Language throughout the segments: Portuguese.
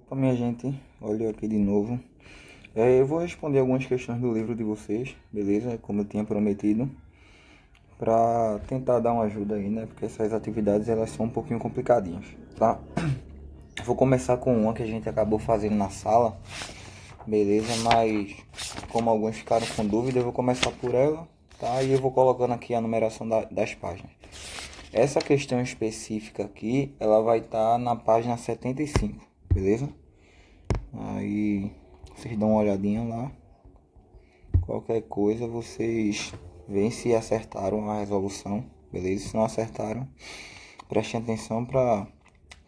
Opa, minha gente, olha eu aqui de novo. Eu vou responder algumas questões do livro de vocês, beleza? Como eu tinha prometido, para tentar dar uma ajuda aí, né? Porque essas atividades elas são um pouquinho complicadinhas, tá? Vou começar com uma que a gente acabou fazendo na sala, beleza? Mas como alguns ficaram com dúvida, eu vou começar por ela, tá? E eu vou colocando aqui a numeração das páginas. Essa questão específica aqui, ela vai estar na página 75, beleza? Aí vocês dão uma olhadinha lá. Qualquer coisa vocês veem se acertaram a resolução, beleza? Se não acertaram, prestem atenção para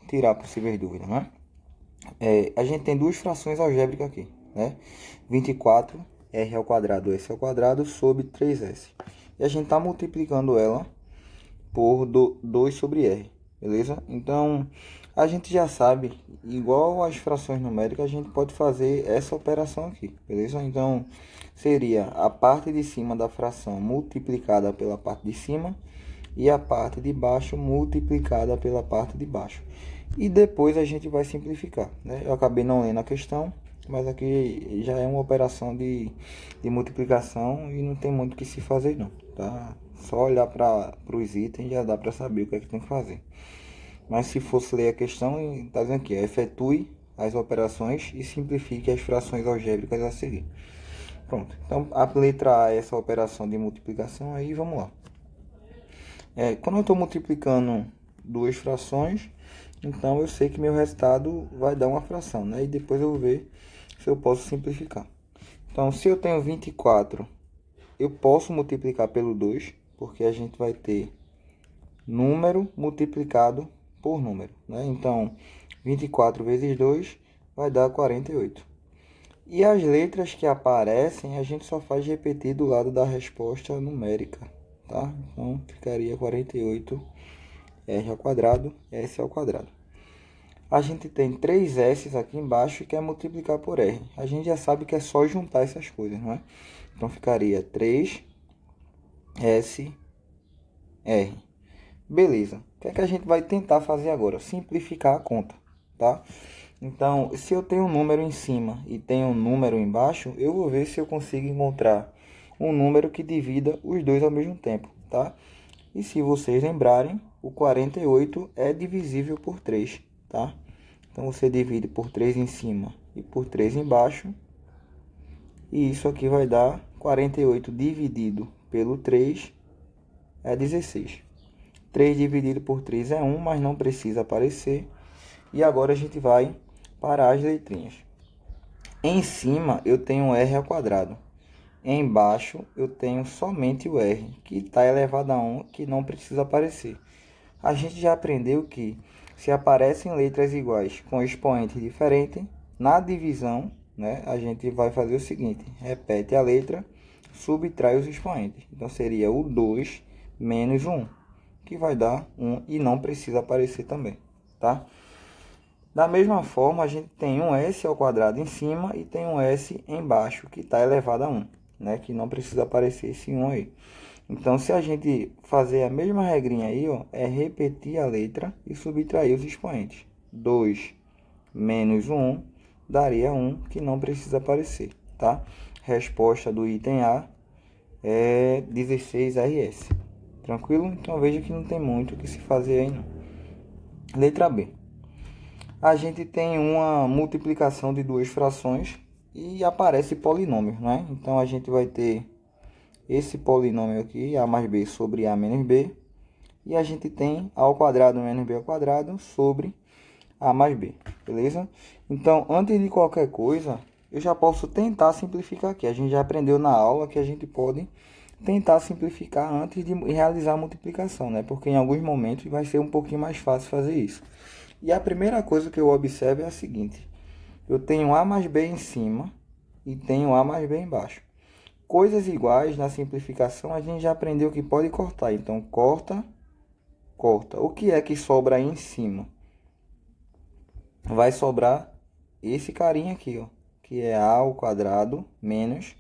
tirar possíveis dúvidas, né? A gente tem duas frações algébricas aqui, né? 24 r ao quadrado s ao quadrado sobre 3s. E a gente está multiplicando ela por 2 sobre r, beleza? Então, a gente já sabe, igual as frações numéricas, a gente pode fazer essa operação aqui, beleza? Então, seria a parte de cima da fração multiplicada pela parte de cima e a parte de baixo multiplicada pela parte de baixo. E depois a gente vai simplificar, né? Eu acabei não lendo a questão, mas aqui já é uma operação de multiplicação e não tem muito o que se fazer não, tá? Só olhar para os itens já dá para saber o que é que tem que fazer. Mas se fosse ler a questão, está dizendo aqui, efetue as operações e simplifique as frações algébricas a seguir. Pronto, então a letra A é essa operação de multiplicação, aí vamos lá. Quando eu estou multiplicando duas frações, então eu sei que meu resultado vai dar uma fração, né? E depois eu vou ver se eu posso simplificar. Então, se eu tenho 24, eu posso multiplicar pelo 2, porque a gente vai ter número multiplicado por número, né? Então, 24 vezes 2 vai dar 48. E as letras que aparecem, a gente só faz repetir do lado da resposta numérica, tá? Então, ficaria 48 r ao quadrado, s ao quadrado. A gente tem 3 s aqui embaixo e quer multiplicar por r. A gente já sabe que é só juntar essas coisas, não é? Então, ficaria 3 s r. Beleza. O que é que a gente vai tentar fazer agora? Simplificar a conta, tá? Então, se eu tenho um número em cima e tenho um número embaixo, eu vou ver se eu consigo encontrar um número que divida os dois ao mesmo tempo, tá? E se vocês lembrarem, o 48 é divisível por 3, tá? Então, você divide por 3 em cima e por 3 embaixo. E isso aqui vai dar 48 dividido pelo 3 é 16. 3 dividido por 3 é 1, mas não precisa aparecer. E agora a gente vai para as letrinhas. Em cima eu tenho r ao quadrado. Embaixo eu tenho somente o r, que está elevado a 1, que não precisa aparecer. A gente já aprendeu que se aparecem letras iguais com expoente diferente, na divisão, né, a gente vai fazer o seguinte: repete a letra, subtrai os expoentes. Então seria o 2 menos o 1, que vai dar 1 e não precisa aparecer também, tá? Da mesma forma, a gente tem um s ao quadrado em cima e tem um s embaixo, que está elevado a 1, né? Que não precisa aparecer esse 1 aí. Então, se a gente fazer a mesma regrinha aí, ó, é repetir a letra e subtrair os expoentes. 2 menos 1 daria 1, que não precisa aparecer, tá? Resposta do item A é 16RS. Tranquilo? Então, veja que não tem muito o que se fazer aí, não. Letra B. A gente tem uma multiplicação de duas frações e aparece polinômio, né? Então, a gente vai ter esse polinômio aqui, a mais b sobre a menos b, e a gente tem a ao quadrado menos b ao quadrado sobre a mais b, beleza? Então, antes de qualquer coisa, eu já posso tentar simplificar aqui. A gente já aprendeu na aula que a gente pode tentar simplificar antes de realizar a multiplicação, né? Porque em alguns momentos vai ser um pouquinho mais fácil fazer isso. E a primeira coisa que eu observo é a seguinte: eu tenho a mais b em cima e tenho a mais b embaixo. Coisas iguais na simplificação a gente já aprendeu que pode cortar. Então, corta, corta. O que é que sobra aí em cima? Vai sobrar esse carinha aqui, ó, que é a ao quadrado menos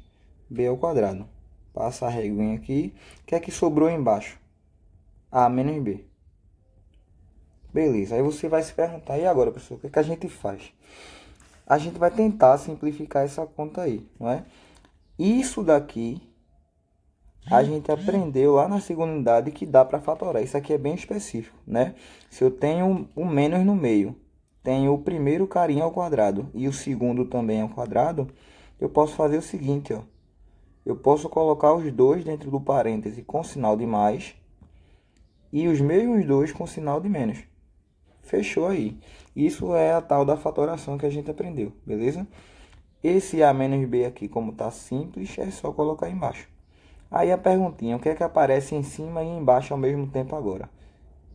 b ao quadrado. Passa a reguinha aqui. O que é que sobrou embaixo? A menos b. Beleza, aí você vai se perguntar, e agora, pessoal, o que é que a gente faz? a gente vai tentar simplificar essa conta aí, não é? Isso daqui a gente aprendeu lá na segunda unidade que dá para fatorar. Isso aqui é bem específico, né? Se eu tenho o menos no meio, tenho o primeiro carinho ao quadrado e o segundo também ao quadrado, eu posso fazer o seguinte, ó. Eu posso colocar os dois dentro do parêntese com sinal de mais e os mesmos dois com sinal de menos. Fechou aí. Isso é a tal da fatoração que a gente aprendeu, beleza? Esse A menos B aqui, como está simples, é só colocar embaixo. Aí a perguntinha, o que é que aparece em cima e embaixo ao mesmo tempo agora?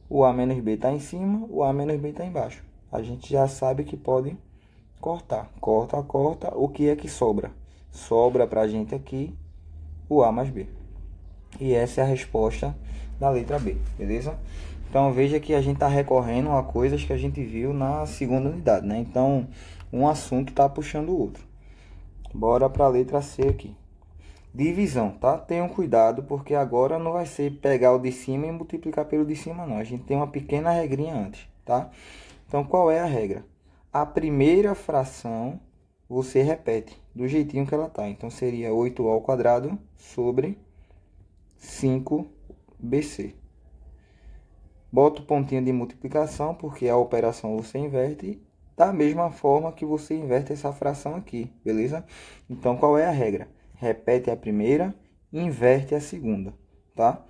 O A menos B está em cima, o A menos B está embaixo. A gente já sabe que pode cortar. Corta, corta. O que é que sobra? Sobra para a gente aqui o A mais B. E essa é a resposta da letra B, beleza? Então veja que a gente está recorrendo a coisas que a gente viu na segunda unidade, né? Então um assunto está puxando o outro. Bora para a letra C aqui. Divisão, tá? Tenham cuidado, porque agora não vai ser pegar o de cima e multiplicar pelo de cima, não. A gente tem uma pequena regrinha antes, tá? Então, qual é a regra? A primeira fração você repete do jeitinho que ela tá. Então, seria 8a ao quadrado sobre 5bc. Bota o pontinho de multiplicação, porque a operação você inverte da mesma forma que você inverte essa fração aqui, beleza? Então, qual é a regra? Repete a primeira, inverte a segunda, tá?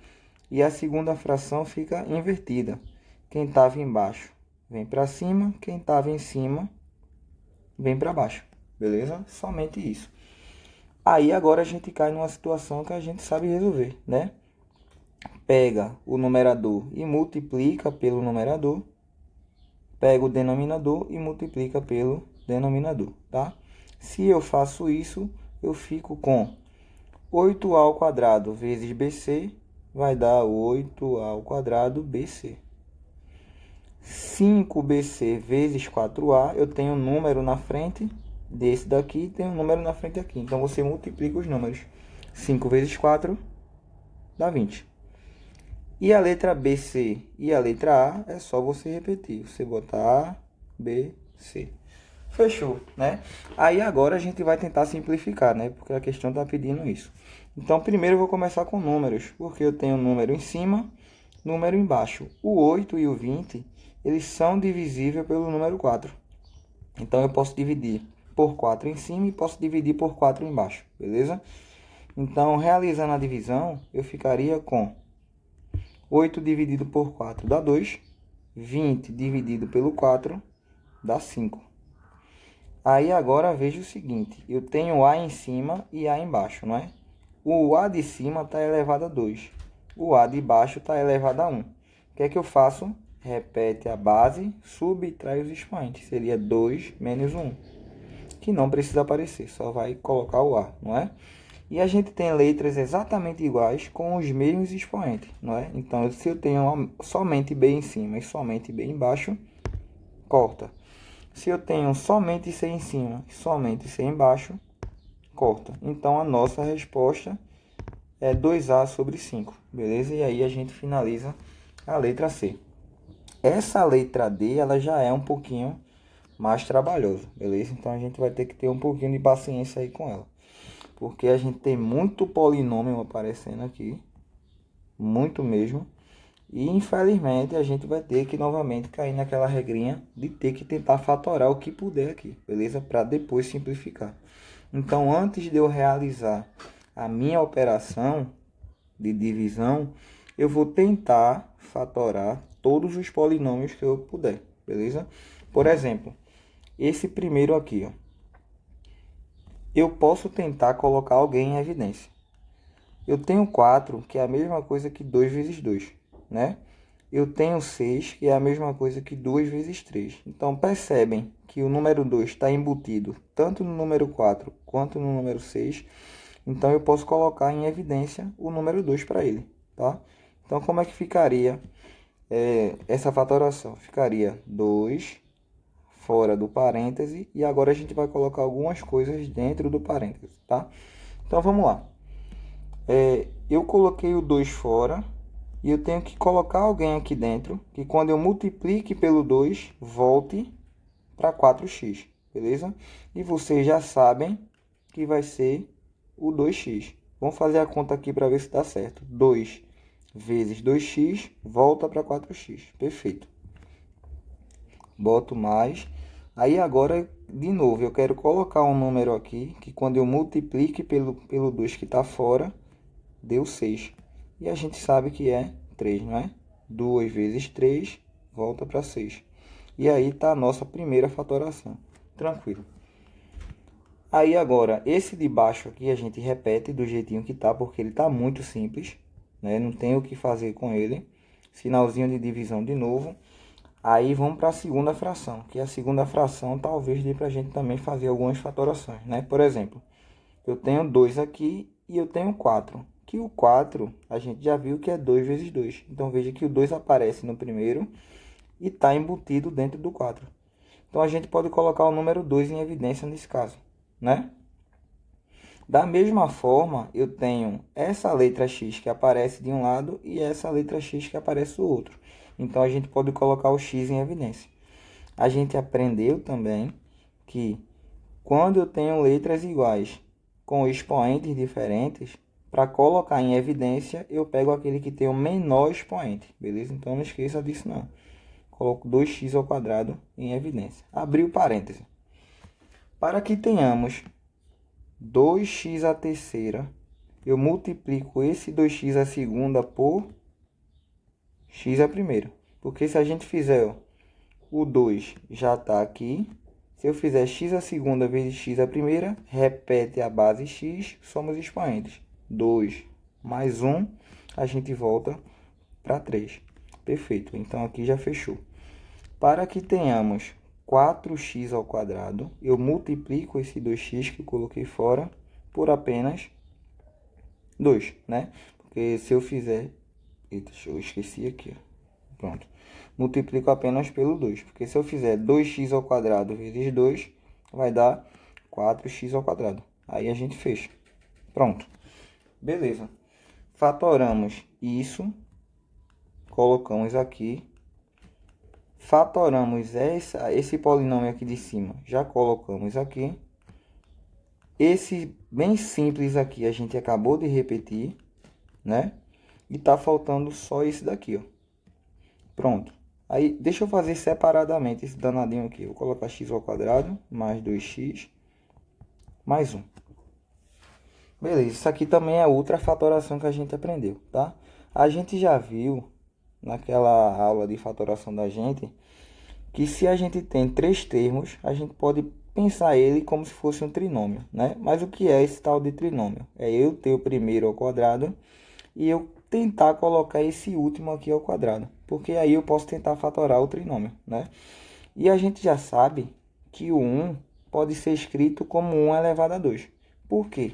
E a segunda fração fica invertida. Quem estava embaixo vem para cima, quem estava em cima vem para baixo, beleza? Somente isso. Aí agora a gente cai numa situação que a gente sabe resolver, né? Pega o numerador e multiplica pelo numerador. Pega o denominador e multiplica pelo denominador, tá? Se eu faço isso, eu fico com 8a ao quadrado vezes BC vai dar 8a ao quadrado BC. 5BC vezes 4A, eu tenho um número na frente desse daqui, tem um número na frente aqui. Então, você multiplica os números. 5 vezes 4 dá 20. E a letra BC e a letra A é só você repetir. Você botar A, B, C. Fechou, né? Aí agora a gente vai tentar simplificar, né? Porque a questão está pedindo isso. Então, primeiro eu vou começar com números, porque eu tenho número em cima, número embaixo. O 8 e o 20, eles são divisíveis pelo número 4. Então, eu posso dividir por 4 em cima e posso dividir por 4 embaixo, beleza? Então, realizando a divisão, eu ficaria com 8 dividido por 4 dá 2, 20 dividido pelo 4 dá 5. Aí agora veja o seguinte, eu tenho A em cima e A embaixo, não é? O A de cima está elevado a 2, o A de baixo está elevado a 1. O que é que eu faço? Repete a base, subtrai os expoentes, seria 2 menos 1, que não precisa aparecer, só vai colocar o A, não é? E a gente tem letras exatamente iguais com os mesmos expoentes, não é? Então, se eu tenho somente B em cima e somente B embaixo, corta. Se eu tenho somente C em cima e somente C embaixo, corta. Então, a nossa resposta é 2A sobre 5, beleza? E aí a gente finaliza a letra C. Essa letra D, ela já é um pouquinho mais trabalhosa, beleza? Então, a gente vai ter que ter um pouquinho de paciência aí com ela. Porque a gente tem muito polinômio aparecendo aqui, muito mesmo. E infelizmente a gente vai ter que novamente cair naquela regrinha de ter que tentar fatorar o que puder aqui, beleza? Para depois simplificar. Então, antes de eu realizar a minha operação de divisão, eu vou tentar fatorar todos os polinômios que eu puder, beleza? Por exemplo, esse primeiro aqui, ó. Eu posso tentar colocar alguém em evidência. Eu tenho 4, que é a mesma coisa que 2 vezes 2, né? Eu tenho 6, que é a mesma coisa que 2 vezes 3. Então, percebem que o número 2 está embutido tanto no número 4 quanto no número 6. Então, eu posso colocar em evidência o número 2 para ele, tá? Então, como é que ficaria essa fatoração? Ficaria 2 fora do parêntese, e agora a gente vai colocar algumas coisas dentro do parêntese, tá? Então, vamos lá. Eu coloquei o 2 fora, e eu tenho que colocar alguém aqui dentro, que quando eu multiplique pelo 2, volte para 4x, beleza? E vocês já sabem que vai ser o 2x. Vamos fazer a conta aqui para ver se dá certo. 2 vezes 2x volta para 4x. Perfeito. Boto mais. Aí agora, de novo, eu quero colocar um número aqui, que quando eu multiplique pelo 2 que está fora, deu 6. E a gente sabe que é 3, não é? 2 vezes 3 volta para 6. E aí está a nossa primeira fatoração. Tranquilo. Aí agora, esse de baixo aqui a gente repete do jeitinho que tá, porque ele tá muito simples, né? Não tem o que fazer com ele. Sinalzinho de divisão de novo. Aí vamos para a segunda fração, que a segunda fração talvez dê para a gente também fazer algumas fatorações, né? Por exemplo, eu tenho 2 aqui e eu tenho 4. Que o 4 a gente já viu que é 2 vezes 2. Então veja que o 2 aparece no primeiro e está embutido dentro do 4. Então a gente pode colocar o número 2 em evidência nesse caso, né? Da mesma forma, eu tenho essa letra X que aparece de um lado e essa letra X que aparece do outro. Então a gente pode colocar o X em evidência. A gente aprendeu também que quando eu tenho letras iguais com expoentes diferentes, para colocar em evidência, eu pego aquele que tem o menor expoente, beleza? Então não esqueça disso não. Coloco 2x ao quadrado em evidência. Abriu parêntese. Para que tenhamos 2x à terceira, eu multiplico esse 2x à segunda por x à primeira. Porque se a gente fizer, ó, o 2 já está aqui. Se eu fizer x à segunda vezes x à primeira, repete a base x, somos expoentes. 2 mais 1, a gente volta para 3. Perfeito, então aqui já fechou. Para que tenhamos 4x ao quadrado, eu multiplico esse 2x que eu coloquei fora por apenas 2, né? Porque se eu fizer... Eita, eu esqueci aqui, ó. Pronto. Multiplico apenas pelo 2, porque se eu fizer 2x ao quadrado vezes 2, vai dar 4x ao quadrado. Aí a gente fecha. Pronto. Beleza. Fatoramos isso. Colocamos aqui. Fatoramos esse polinômio aqui de cima. Já colocamos aqui. Esse bem simples aqui a gente acabou de repetir, né? E tá faltando só esse daqui, ó. Pronto. Aí, deixa eu fazer separadamente esse danadinho aqui. Eu vou colocar x ao quadrado mais 2x mais 1. Beleza, isso aqui também é outra fatoração que a gente aprendeu, tá? A gente já viu naquela aula de fatoração da gente que se a gente tem 3 termos, a gente pode pensar ele como se fosse um trinômio, né? Mas o que é esse tal de trinômio? É eu ter o primeiro ao quadrado e eu tentar colocar esse último aqui ao quadrado, porque aí eu posso tentar fatorar o trinômio, né? E a gente já sabe que o 1 pode ser escrito como 1 elevado a 2. Por quê?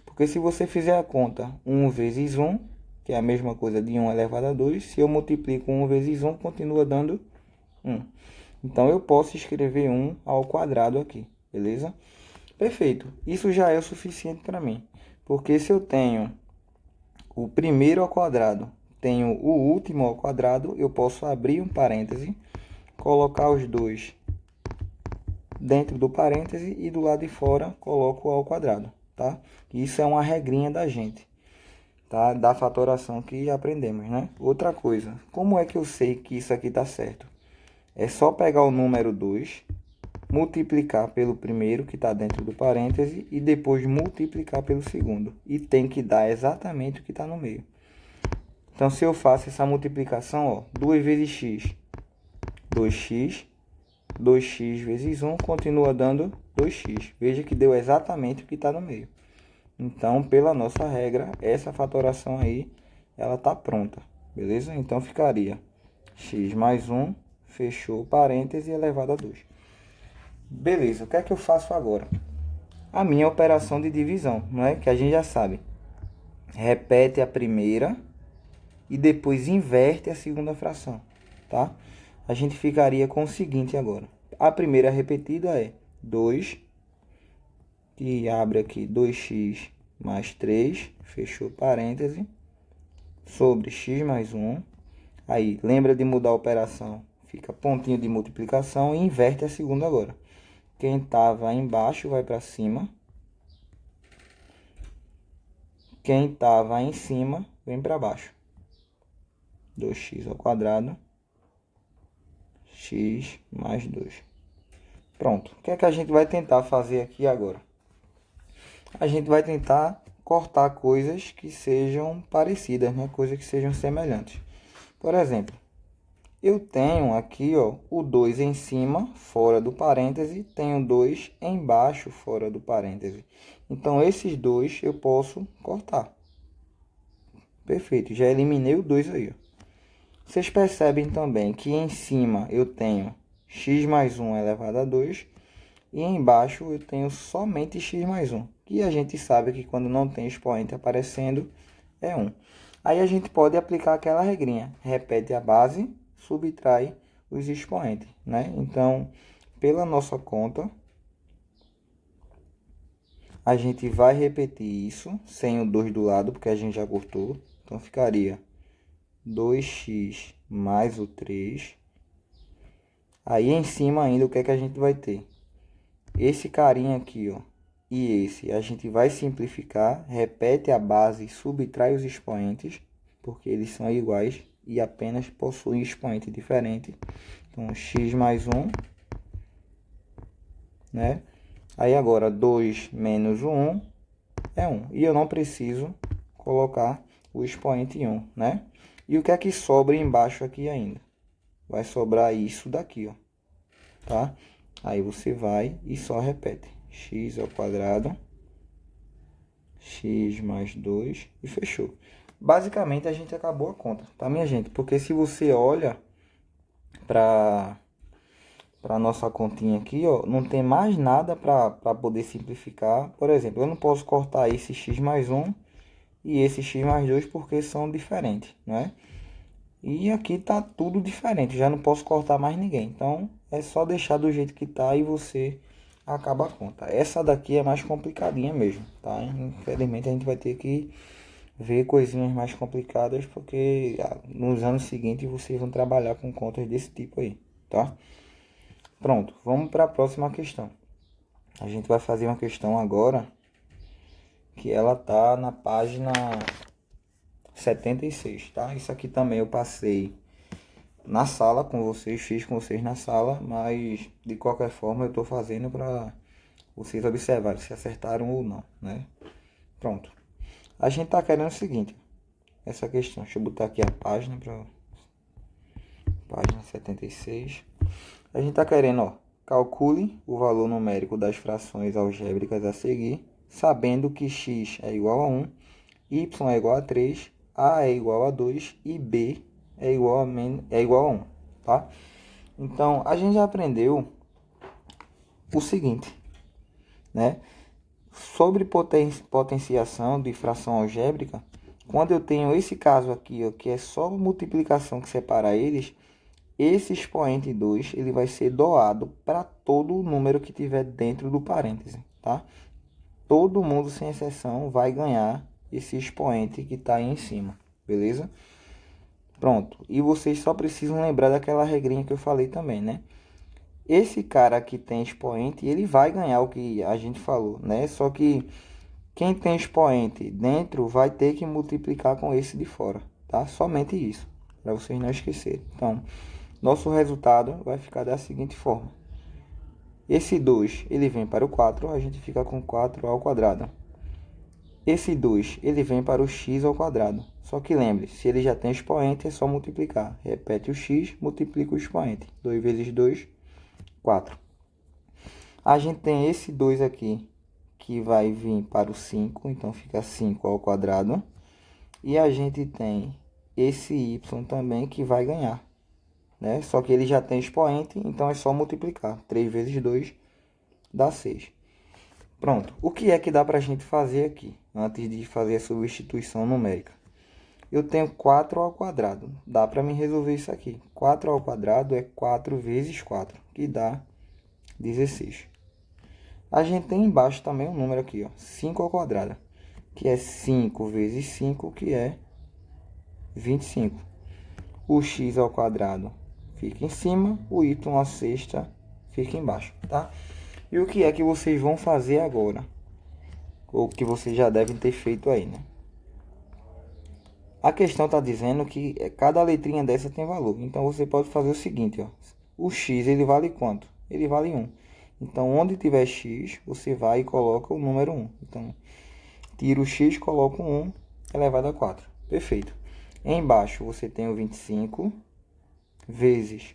Porque se você fizer a conta 1 vezes 1, que é a mesma coisa de 1 elevado a 2, se eu multiplico 1 vezes 1, continua dando 1. Então eu posso escrever 1 ao quadrado aqui, beleza? Perfeito. Isso já é o suficiente para mim, porque se eu tenho o primeiro ao quadrado, tenho o último ao quadrado, eu posso abrir um parêntese, colocar os dois dentro do parêntese e do lado de fora coloco ao quadrado, tá? Isso é uma regrinha da gente, tá? Da fatoração que aprendemos, né? Outra coisa, como é que eu sei que isso aqui tá certo? É só pegar o número 2, multiplicar pelo primeiro que está dentro do parêntese e depois multiplicar pelo segundo. E tem que dar exatamente o que está no meio. Então, se eu faço essa multiplicação, ó, 2 vezes x, 2x, 2x vezes 1 continua dando 2x. Veja que deu exatamente o que está no meio. Então, pela nossa regra, essa fatoração aí, ela está pronta, beleza? Então, ficaria x mais 1, fechou parêntese, elevado a 2. Beleza, o que é que eu faço agora? A minha operação de divisão, não é? Que a gente já sabe. Repete a primeira e depois inverte a segunda fração, tá? A gente ficaria com o seguinte agora. A primeira repetida é 2, que abre aqui 2x mais 3, fechou parêntese, sobre x mais 1. Aí, lembra de mudar a operação, fica pontinho de multiplicação e inverte a segunda agora. Quem estava embaixo vai para cima. Quem estava em cima vem para baixo. 2x ao quadrado, x mais 2. Pronto. O que é que a gente vai tentar fazer aqui agora? A gente vai tentar cortar coisas que sejam parecidas, né? Coisas que sejam semelhantes. Por exemplo, eu tenho aqui, ó, o 2 em cima, fora do parêntese, tenho 2 embaixo, fora do parêntese. Então, esses dois eu posso cortar. Perfeito, já eliminei o 2 aí, ó. Vocês percebem também que em cima eu tenho x mais 1 elevado a 2 e embaixo eu tenho somente x mais 1. E a gente sabe que quando não tem expoente aparecendo é 1. Aí a gente pode aplicar aquela regrinha. Repete a base, subtrai os expoentes, né? Então, pela nossa conta, a gente vai repetir isso sem o 2 do lado, porque a gente já cortou. Então, ficaria 2x mais o 3. Aí em cima ainda o que é que a gente vai ter? Esse carinha aqui, ó, e esse. A gente vai simplificar, repete a base e subtrai os expoentes, porque eles são iguais e apenas possuem expoente diferente. Então, x mais 1, né? Aí agora 2 menos o 1 é 1. E eu não preciso colocar o expoente 1, né? E o que é que sobra embaixo aqui ainda? Vai sobrar isso daqui, ó, tá? Aí você vai e só repete. X ao quadrado, x mais 2 e fechou. Basicamente, a gente acabou a conta, tá, minha gente? Porque se você olha para a nossa continha aqui, ó, não tem mais nada para poder simplificar. Por exemplo, eu não posso cortar esse x mais 1 e esse x mais 2 porque são diferentes, não é? E aqui tá tudo diferente, já não posso cortar mais ninguém. Então, é só deixar do jeito que tá e você acaba a conta. Essa daqui é mais complicadinha mesmo, tá? Infelizmente, a gente vai ter que ver coisinhas mais complicadas, porque nos anos seguintes vocês vão trabalhar com contas desse tipo aí, tá? Pronto, vamos para a próxima questão. A gente vai fazer uma questão agora que ela tá na página 76, tá? Isso aqui também eu passei na sala com vocês, fiz com vocês na sala, mas de qualquer forma eu estou fazendo para vocês observarem se acertaram ou não, né? Pronto. A gente tá querendo o seguinte, essa questão, deixa eu botar aqui a página para página 76. A gente tá querendo, ó, calcule o valor numérico das frações algébricas a seguir, sabendo que x é igual a 1, y é igual a 3, a é igual a 2 e b é igual a 1, tá? Então, a gente já aprendeu o seguinte, né? Sobre potenciação de fração algébrica, quando eu tenho esse caso aqui, ó, que é só multiplicação que separa eles, esse expoente 2 ele vai ser doado para todo o número que tiver dentro do parêntese, tá? Todo mundo, sem exceção, vai ganhar esse expoente que está aí em cima, beleza? Pronto. E vocês só precisam lembrar daquela regrinha que eu falei também, né? Esse cara que tem expoente, ele vai ganhar o que a gente falou, né? Só que quem tem expoente dentro vai ter que multiplicar com esse de fora, tá? Somente isso, para vocês não esquecerem. Então, nosso resultado vai ficar da seguinte forma. Esse 2, ele vem para o 4, a gente fica com 4 ao quadrado. Esse 2, ele vem para o x ao quadrado. Só que lembre, se ele já tem expoente, é só multiplicar. Repete o x, multiplica o expoente. 2 vezes 2, 4. A gente tem esse 2 aqui, que vai vir para o 5, então fica 5 ao quadrado. E a gente tem esse y também, que vai ganhar, né? Só que ele já tem expoente, então é só multiplicar. 3 vezes 2 dá 6. Pronto. O que é que dá para a gente fazer aqui, antes de fazer a substituição numérica? Eu tenho 4 ao quadrado. Dá para me resolver isso aqui. 4 ao quadrado é 4 vezes 4, que dá 16. A gente tem embaixo também um número aqui, ó, 5 ao quadrado, que é 5 vezes 5, que é 25. O x ao quadrado fica em cima, o y à sexta fica embaixo, tá? E o que é que vocês vão fazer agora? Ou que vocês já devem ter feito aí, né? A questão está dizendo que cada letrinha dessa tem valor. Então você pode fazer o seguinte, ó. O x ele vale quanto? Ele vale 1. Então onde tiver x, você vai e coloca o número 1. Então tira o x, coloca o 1 elevado a 4. Perfeito. Embaixo você tem o 25 vezes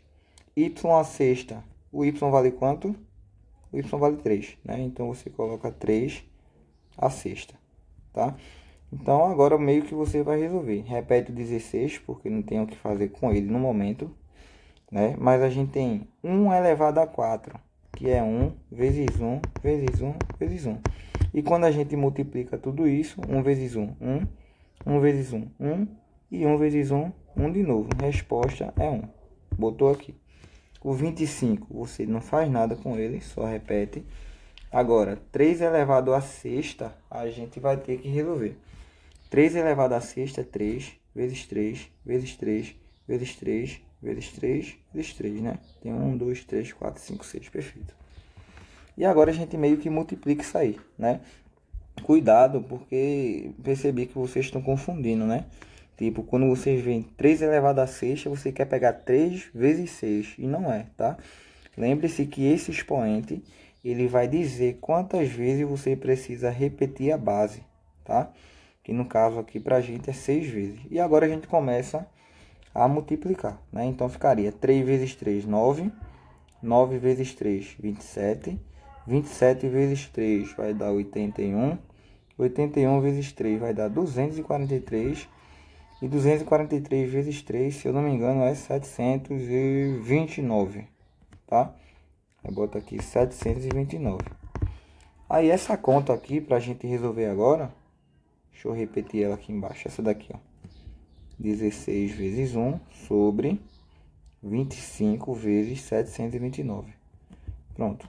y a sexta. O y vale quanto? O y vale 3, né? Então você coloca 3 a sexta, tá? Então agora meio que você vai resolver. Repete o 16, porque não tem o que fazer com ele no momento, né? Mas a gente tem 1 elevado a 4, que é 1 vezes 1 vezes 1 vezes 1. E quando a gente multiplica tudo isso, 1 vezes 1, 1, 1 vezes 1, 1, e 1 vezes 1, 1 de novo. Resposta é 1. Botou aqui. O 25, você não faz nada com ele, só repete. Agora, 3 elevado a sexta, a gente vai ter que resolver. 3 elevado a sexta é 3, vezes 3, vezes 3, vezes 3, vezes 3, vezes 3, né? Tem 1, 2, 3, 4, 5, 6, perfeito. E agora a gente meio que multiplica isso aí, né? Cuidado, porque percebi que vocês estão confundindo, né? Tipo, quando vocês veem 3 elevado a sexta, você quer pegar 3 vezes 6, e não é, tá? Lembre-se que esse expoente, ele vai dizer quantas vezes você precisa repetir a base, tá? Que no caso aqui pra gente é 6 vezes. E agora a gente começa a multiplicar, né? Então ficaria 3 vezes 3, 9. 9 vezes 3, 27. 27 vezes 3 vai dar 81. 81 vezes 3 vai dar 243. E 243 vezes 3, se eu não me engano, é 729, tá? Eu boto aqui 729. Aí essa conta aqui, pra gente resolver agora, deixa eu repetir ela aqui embaixo, essa daqui, ó. 16 vezes 1 sobre 25 vezes 729. Pronto.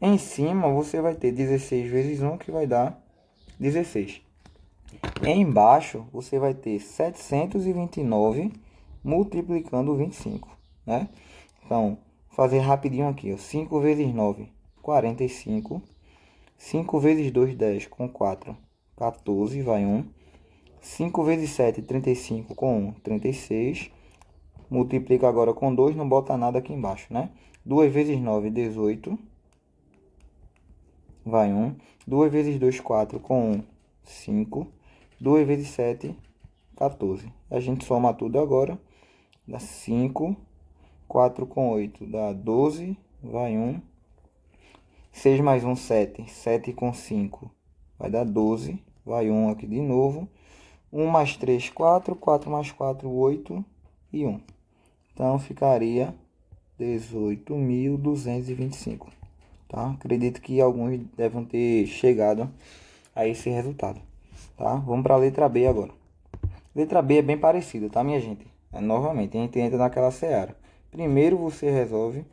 Em cima, você vai ter 16 vezes 1, que vai dar 16. Embaixo, você vai ter 729 multiplicando 25, né? Então, fazer rapidinho aqui, ó. 5 vezes 9, 45. 5 vezes 2, 10, com 4, 14, vai 1. 5 vezes 7, 35, com 1, 36. Multiplica agora com 2, não bota nada aqui embaixo, né? 2 vezes 9, 18, vai 1. 2 vezes 2, 4, com 1, 5. 2 vezes 7, 14. A gente soma tudo agora, dá 5. 4 com 8 dá 12, vai 1. 6 mais 1, 7. 7 com 5 vai dar 12, vai 1 aqui de novo. 1 mais 3, 4. 4 mais 4, 8 e 1. Então ficaria 18.225. Tá? Acredito que alguns devem ter chegado a esse resultado. Tá? Vamos para a letra B agora. Letra B é bem parecida, tá, minha gente? Novamente, a gente entra naquela seara. Primeiro você resolve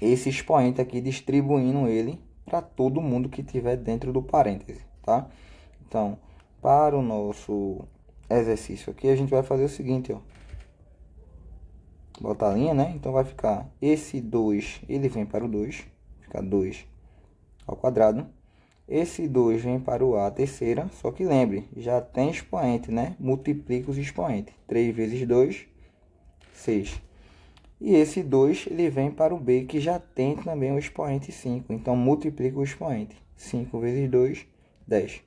esse expoente aqui, distribuindo ele para todo mundo que tiver dentro do parêntese, tá? Então, para o nosso exercício aqui, a gente vai fazer o seguinte, ó. Bota a linha, né? Então vai ficar esse 2, ele vem para o 2, fica 2 ao quadrado. Esse 2 vem para o A terceira, só que lembre, já tem expoente, né? Multiplica os expoentes. 3 vezes 2, 6. E esse 2, ele vem para o B, que já tem também o expoente 5. Então, multiplica o expoente. 5 vezes 2, 10.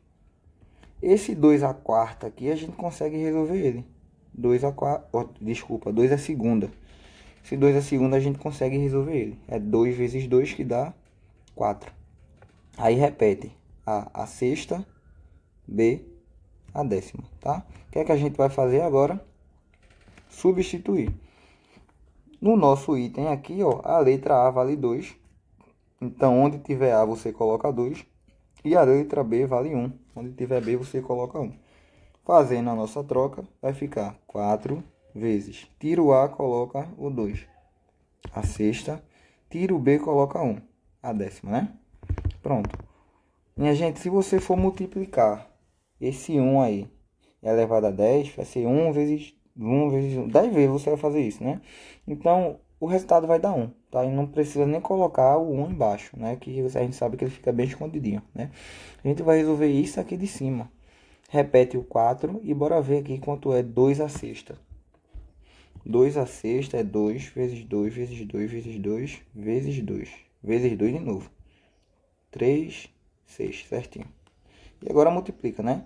Esse 2 à quarta aqui, a gente consegue resolver ele. 2 à quarta, desculpa, 2 à segunda. Esse 2 à segunda, a gente consegue resolver ele. É 2 vezes 2, que dá 4. Aí repete A sexta, B a décima, tá? O que é que a gente vai fazer agora? Substituir. No nosso item aqui, ó, a letra A vale 2. Então, onde tiver A, você coloca 2. E a letra B vale 1. Onde tiver B, você coloca 1. Fazendo a nossa troca, vai ficar 4 vezes. Tira o A, coloca o 2. A sexta. Tira o B, coloca 1. A décima, né? Pronto. Minha gente, se você for multiplicar esse 1 aí elevado a 10, vai ser 1 vezes 1 vezes 1. 10 vezes você vai fazer isso, né? Então, o resultado vai dar 1, tá? E não precisa nem colocar o 1 embaixo, né? Que a gente sabe que ele fica bem escondidinho, né? A gente vai resolver isso aqui de cima. Repete o 4 e bora ver aqui quanto é 2 à sexta. 2 à sexta é 2 vezes 2 vezes 2 vezes 2 vezes 2 vezes 2 de novo. 3, 6, certinho. E agora multiplica, né?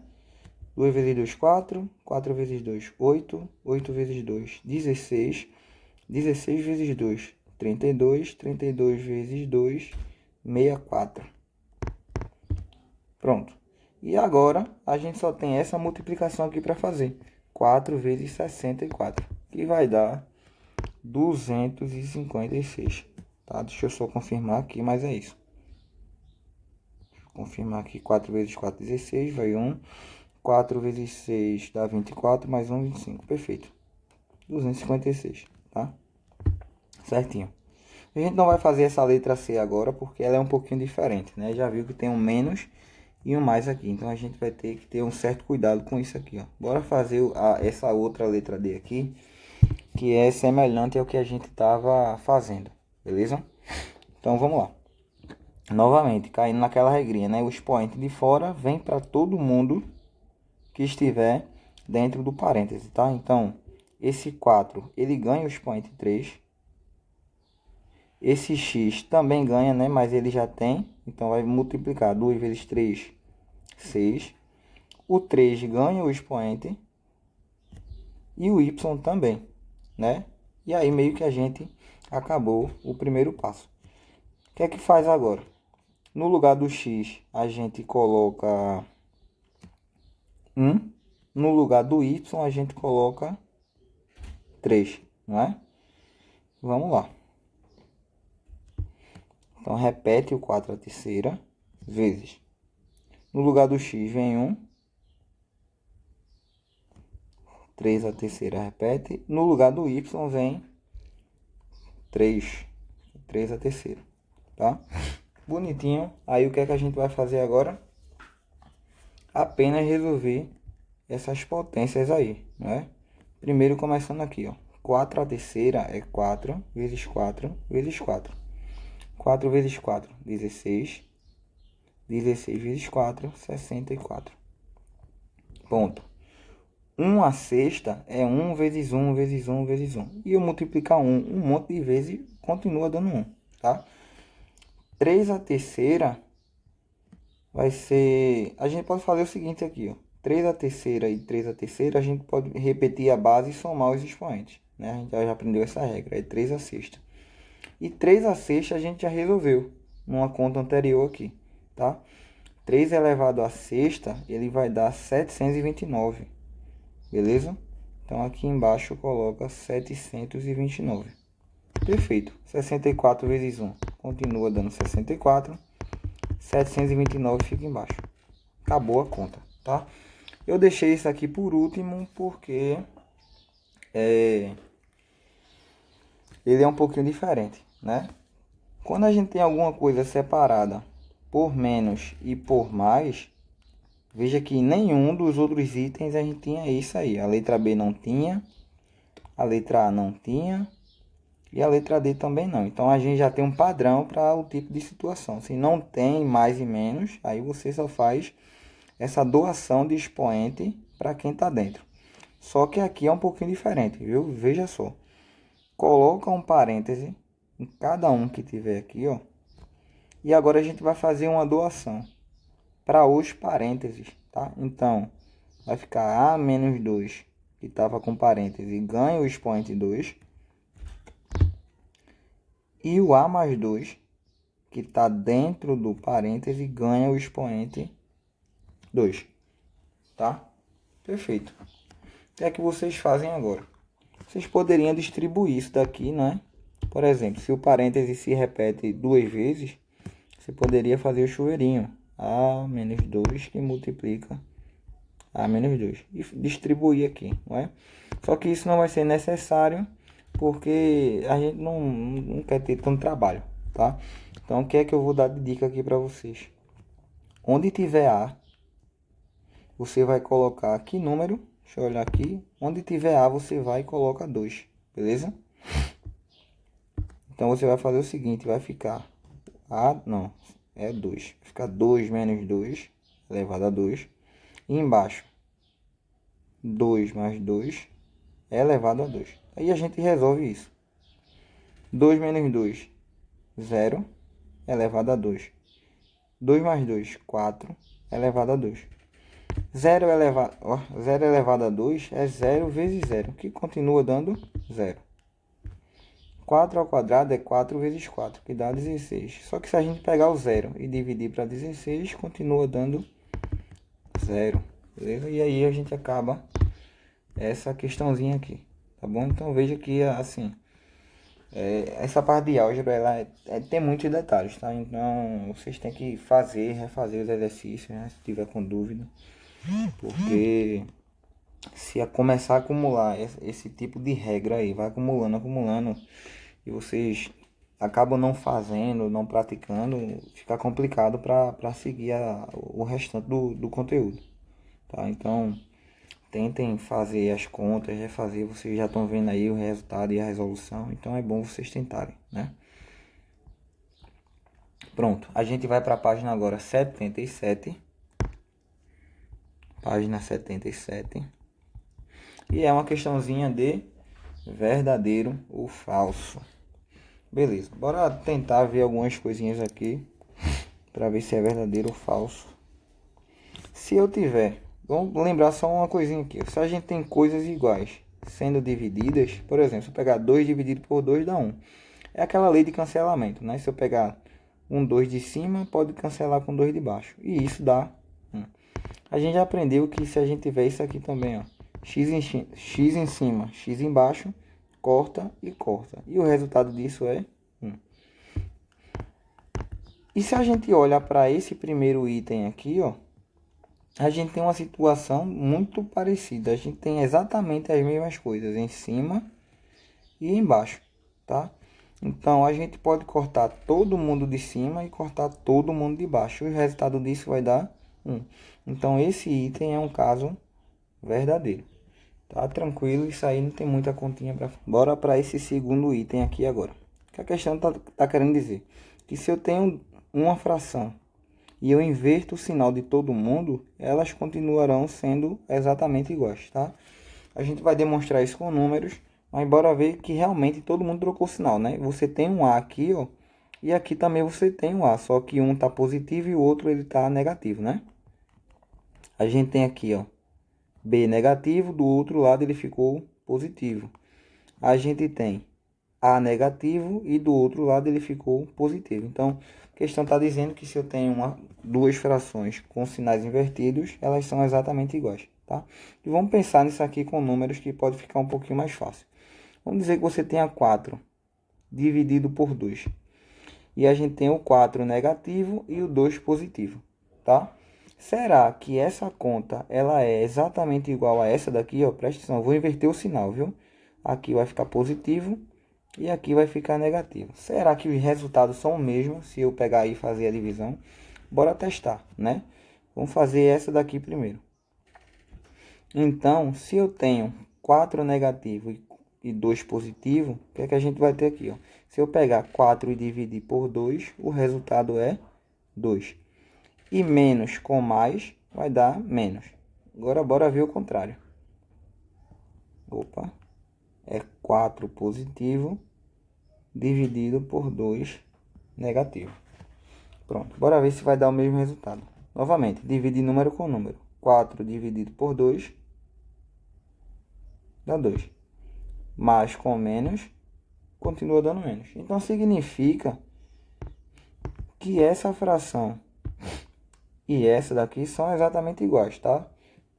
2 vezes 2, 4. 4 vezes 2, 8. 8 vezes 2, 16. 16 vezes 2, 32. 32 vezes 2, 64. Pronto. E agora a gente só tem essa multiplicação aqui para fazer. 4 vezes 64, que vai dar 256. Tá? Deixa eu só confirmar aqui, mas é isso. Deixa eu confirmar aqui. 4 vezes 4, 16, vai 1. 4 vezes 6 dá 24, mais 1, 25. Perfeito. 256, tá? Certinho. A gente não vai fazer essa letra C agora, porque ela é um pouquinho diferente, né? Já viu que tem um menos e um mais aqui. Então, a gente vai ter que ter um certo cuidado com isso aqui, ó. Bora fazer essa outra letra D aqui, que é semelhante ao que a gente estava fazendo, beleza? Então, vamos lá. Novamente, caindo naquela regrinha, né? O expoente de fora vem para todo mundo que estiver dentro do parêntese, tá? Então, esse 4, ele ganha o expoente 3. Esse x também ganha, né? Mas ele já tem. Então, vai multiplicar 2 vezes 3, 6. O 3 ganha o expoente. E o y também, né? E aí, meio que a gente acabou o primeiro passo. O que é que faz agora? No lugar do x, a gente coloca 1. No lugar do y, a gente coloca 3, não é? Vamos lá. Então, repete o 4 à terceira vezes. No lugar do x vem 1. 3 à terceira, repete. No lugar do y vem 3. 3 à terceira, tá? Bonitinho. Aí, o que é que a gente vai fazer agora? Apenas resolver essas potências aí, né? Primeiro, começando aqui, ó. 4 à terceira é 4 vezes 4 vezes 4. 4 vezes 4, 16. 16 vezes 4, 64. Ponto. 1 à sexta é 1 vezes 1 vezes 1 vezes 1. E eu multiplicar 1 um monte de vezes, continua dando 1, tá? 3 à terceira vai ser... A gente pode fazer o seguinte aqui, ó. 3 à terceira e 3 à terceira, a gente pode repetir a base e somar os expoentes, né? A gente já aprendeu essa regra, é 3 à sexta. E 3 à sexta a gente já resolveu numa conta anterior aqui, tá? 3 elevado à sexta, ele vai dar 729, beleza? Então, aqui embaixo coloca 729. Perfeito. 64 vezes 1 continua dando 64. 729 fica embaixo. Acabou a conta, tá? Eu deixei isso aqui por último porque ele é um pouquinho diferente, né? Quando a gente tem alguma coisa separada por menos e por mais, veja que nenhum dos outros itens a gente tinha isso aí. A letra B não tinha, a letra A não tinha e a letra D também não. Então, a gente já tem um padrão para o tipo de situação. Se não tem mais e menos, aí você só faz essa doação de expoente para quem está dentro. Só que aqui é um pouquinho diferente, viu? Veja só. Coloca um parêntese em cada um que tiver aqui, ó. E agora a gente vai fazer uma doação para os parênteses, tá? Então, vai ficar A menos 2, que estava com parêntese, ganha o expoente 2. E o A mais 2, que está dentro do parêntese, ganha o expoente 2, tá? Perfeito. O que é que vocês fazem agora? Vocês poderiam distribuir isso daqui, né? Por exemplo, se o parêntese se repete 2 vezes, você poderia fazer o chuveirinho. A menos 2 que multiplica A menos 2. E distribuir aqui, não é? Só que isso não vai ser necessário, porque a gente não quer ter tanto trabalho, tá? Então, o que é que eu vou dar de dica aqui para vocês? Onde tiver A, você vai colocar aqui número. Deixa eu olhar aqui. Onde tiver A, você vai e coloca 2, beleza? Então você vai fazer o seguinte, vai ficar não, é 2. Vai ficar 2 menos 2 elevado a 2. E embaixo, 2 mais 2 elevado a 2. Aí a gente resolve isso. 2 menos 2, 0 elevado a 2. 2 mais 2, 4 elevado a 2. 0 elevado a 2 é 0 vezes 0, que continua dando 0. 4 ao quadrado é 4 vezes 4, que dá 16. Só que se a gente pegar o 0 e dividir para 16, continua dando 0. Beleza? E aí a gente acaba essa questãozinha aqui. Tá bom? Então veja que assim, essa parte de álgebra ela tem muitos detalhes, tá? Então vocês têm que fazer, refazer os exercícios, né? Se tiver com dúvida. Porque se começar a acumular esse tipo de regra aí, vai acumulando, e vocês acabam não fazendo, não praticando, fica complicado para seguir o restante do conteúdo, tá? Então, tentem fazer as contas, refazer, vocês já estão vendo aí o resultado e a resolução, então é bom vocês tentarem, né? Pronto, a gente vai para a página agora 77. Página 77. E é uma questãozinha de verdadeiro ou falso. Beleza, bora tentar ver algumas coisinhas aqui para ver se é verdadeiro ou falso. Se eu tiver, vamos lembrar só uma coisinha aqui. Se a gente tem coisas iguais sendo divididas, por exemplo, se eu pegar 2 dividido por 2 dá 1. É aquela lei de cancelamento, né? Se eu pegar 2 de cima, pode cancelar com 2 de baixo. E isso dá 1. A gente já aprendeu que se a gente tiver isso aqui também, ó, x em cima, x embaixo, corta e corta. E o resultado disso é 1. E se a gente olha para esse primeiro item aqui, ó, a gente tem uma situação muito parecida. A gente tem exatamente as mesmas coisas em cima e embaixo, tá? Então a gente pode cortar todo mundo de cima e cortar todo mundo de baixo. O resultado disso vai dar 1. Então esse item é um caso verdadeiro. Tá tranquilo, isso aí não tem muita continha para. Bora para esse segundo item aqui agora. O que a questão tá querendo dizer? Que se eu tenho uma fração e eu inverto o sinal de todo mundo, elas continuarão sendo exatamente iguais, tá? A gente vai demonstrar isso com números, mas bora ver que realmente todo mundo trocou o sinal, né? Você tem um A aqui, ó, e aqui também você tem um A, só que um tá positivo e o outro ele tá negativo, né? A gente tem aqui, ó, B negativo, do outro lado ele ficou positivo. A gente tem A negativo e do outro lado ele ficou positivo. Então, a questão está dizendo que se eu tenho duas frações com sinais invertidos, elas são exatamente iguais, tá? E vamos pensar nisso aqui com números que pode ficar um pouquinho mais fácil. Vamos dizer que você tenha 4 dividido por 2. E a gente tem o 4 negativo e o 2 positivo, tá? Será que essa conta ela é exatamente igual a essa daqui, ó? Presta atenção, eu vou inverter o sinal, viu? Aqui vai ficar positivo e aqui vai ficar negativo. Será que os resultados são os mesmos se eu pegar e fazer a divisão? Bora testar, né? Vamos fazer essa daqui primeiro. Então, se eu tenho 4 negativo e 2 positivo, o que é que a gente vai ter aqui, ó? Se eu pegar 4 e dividir por 2, o resultado é 2. E menos com mais vai dar menos. Agora bora ver o contrário. Opa, é 4 positivo dividido por 2 negativo. Pronto, bora ver se vai dar o mesmo resultado. Novamente, dividir número com número. 4 dividido por 2 dá 2. Mais com menos continua dando menos. Então significa que essa fração e essa daqui são exatamente iguais, tá?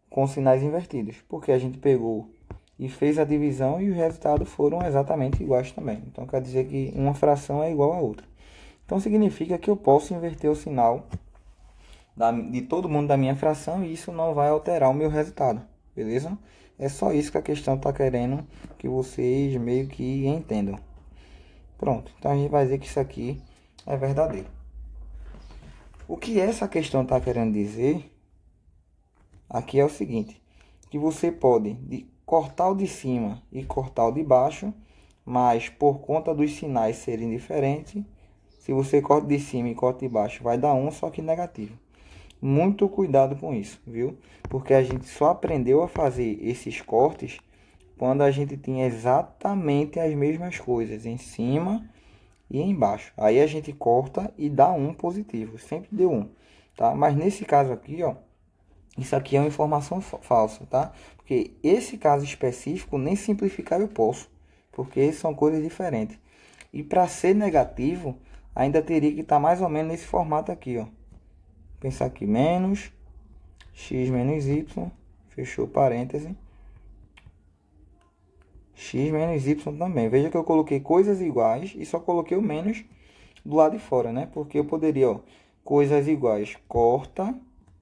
Com sinais invertidos, porque a gente pegou e fez a divisão e os resultados foram exatamente iguais também. Então quer dizer que uma fração é igual a outra. Então significa que eu posso inverter o sinal de todo mundo da minha fração e isso não vai alterar o meu resultado, beleza? É só isso que a questão está querendo que vocês meio que entendam. Pronto, então a gente vai dizer que isso aqui é verdadeiro. O que essa questão está querendo dizer aqui é o seguinte, que você pode cortar o de cima e cortar o de baixo, mas por conta dos sinais serem diferentes, se você corta de cima e corta de baixo, vai dar 1, só que negativo. Muito cuidado com isso, viu? Porque a gente só aprendeu a fazer esses cortes quando a gente tinha exatamente as mesmas coisas em cima e embaixo. Aí a gente corta e dá 1 positivo, sempre deu 1, tá? Mas nesse caso aqui, ó, isso aqui é uma informação falsa, tá? Porque esse caso específico, nem simplificar eu posso, porque são coisas diferentes. E para ser negativo, ainda teria que estar mais ou menos nesse formato aqui, ó. Pensar aqui, menos x menos y, fechou parêntese, x menos y também. Veja que eu coloquei coisas iguais e só coloquei o menos do lado de fora, né? Porque eu poderia, ó, coisas iguais, corta,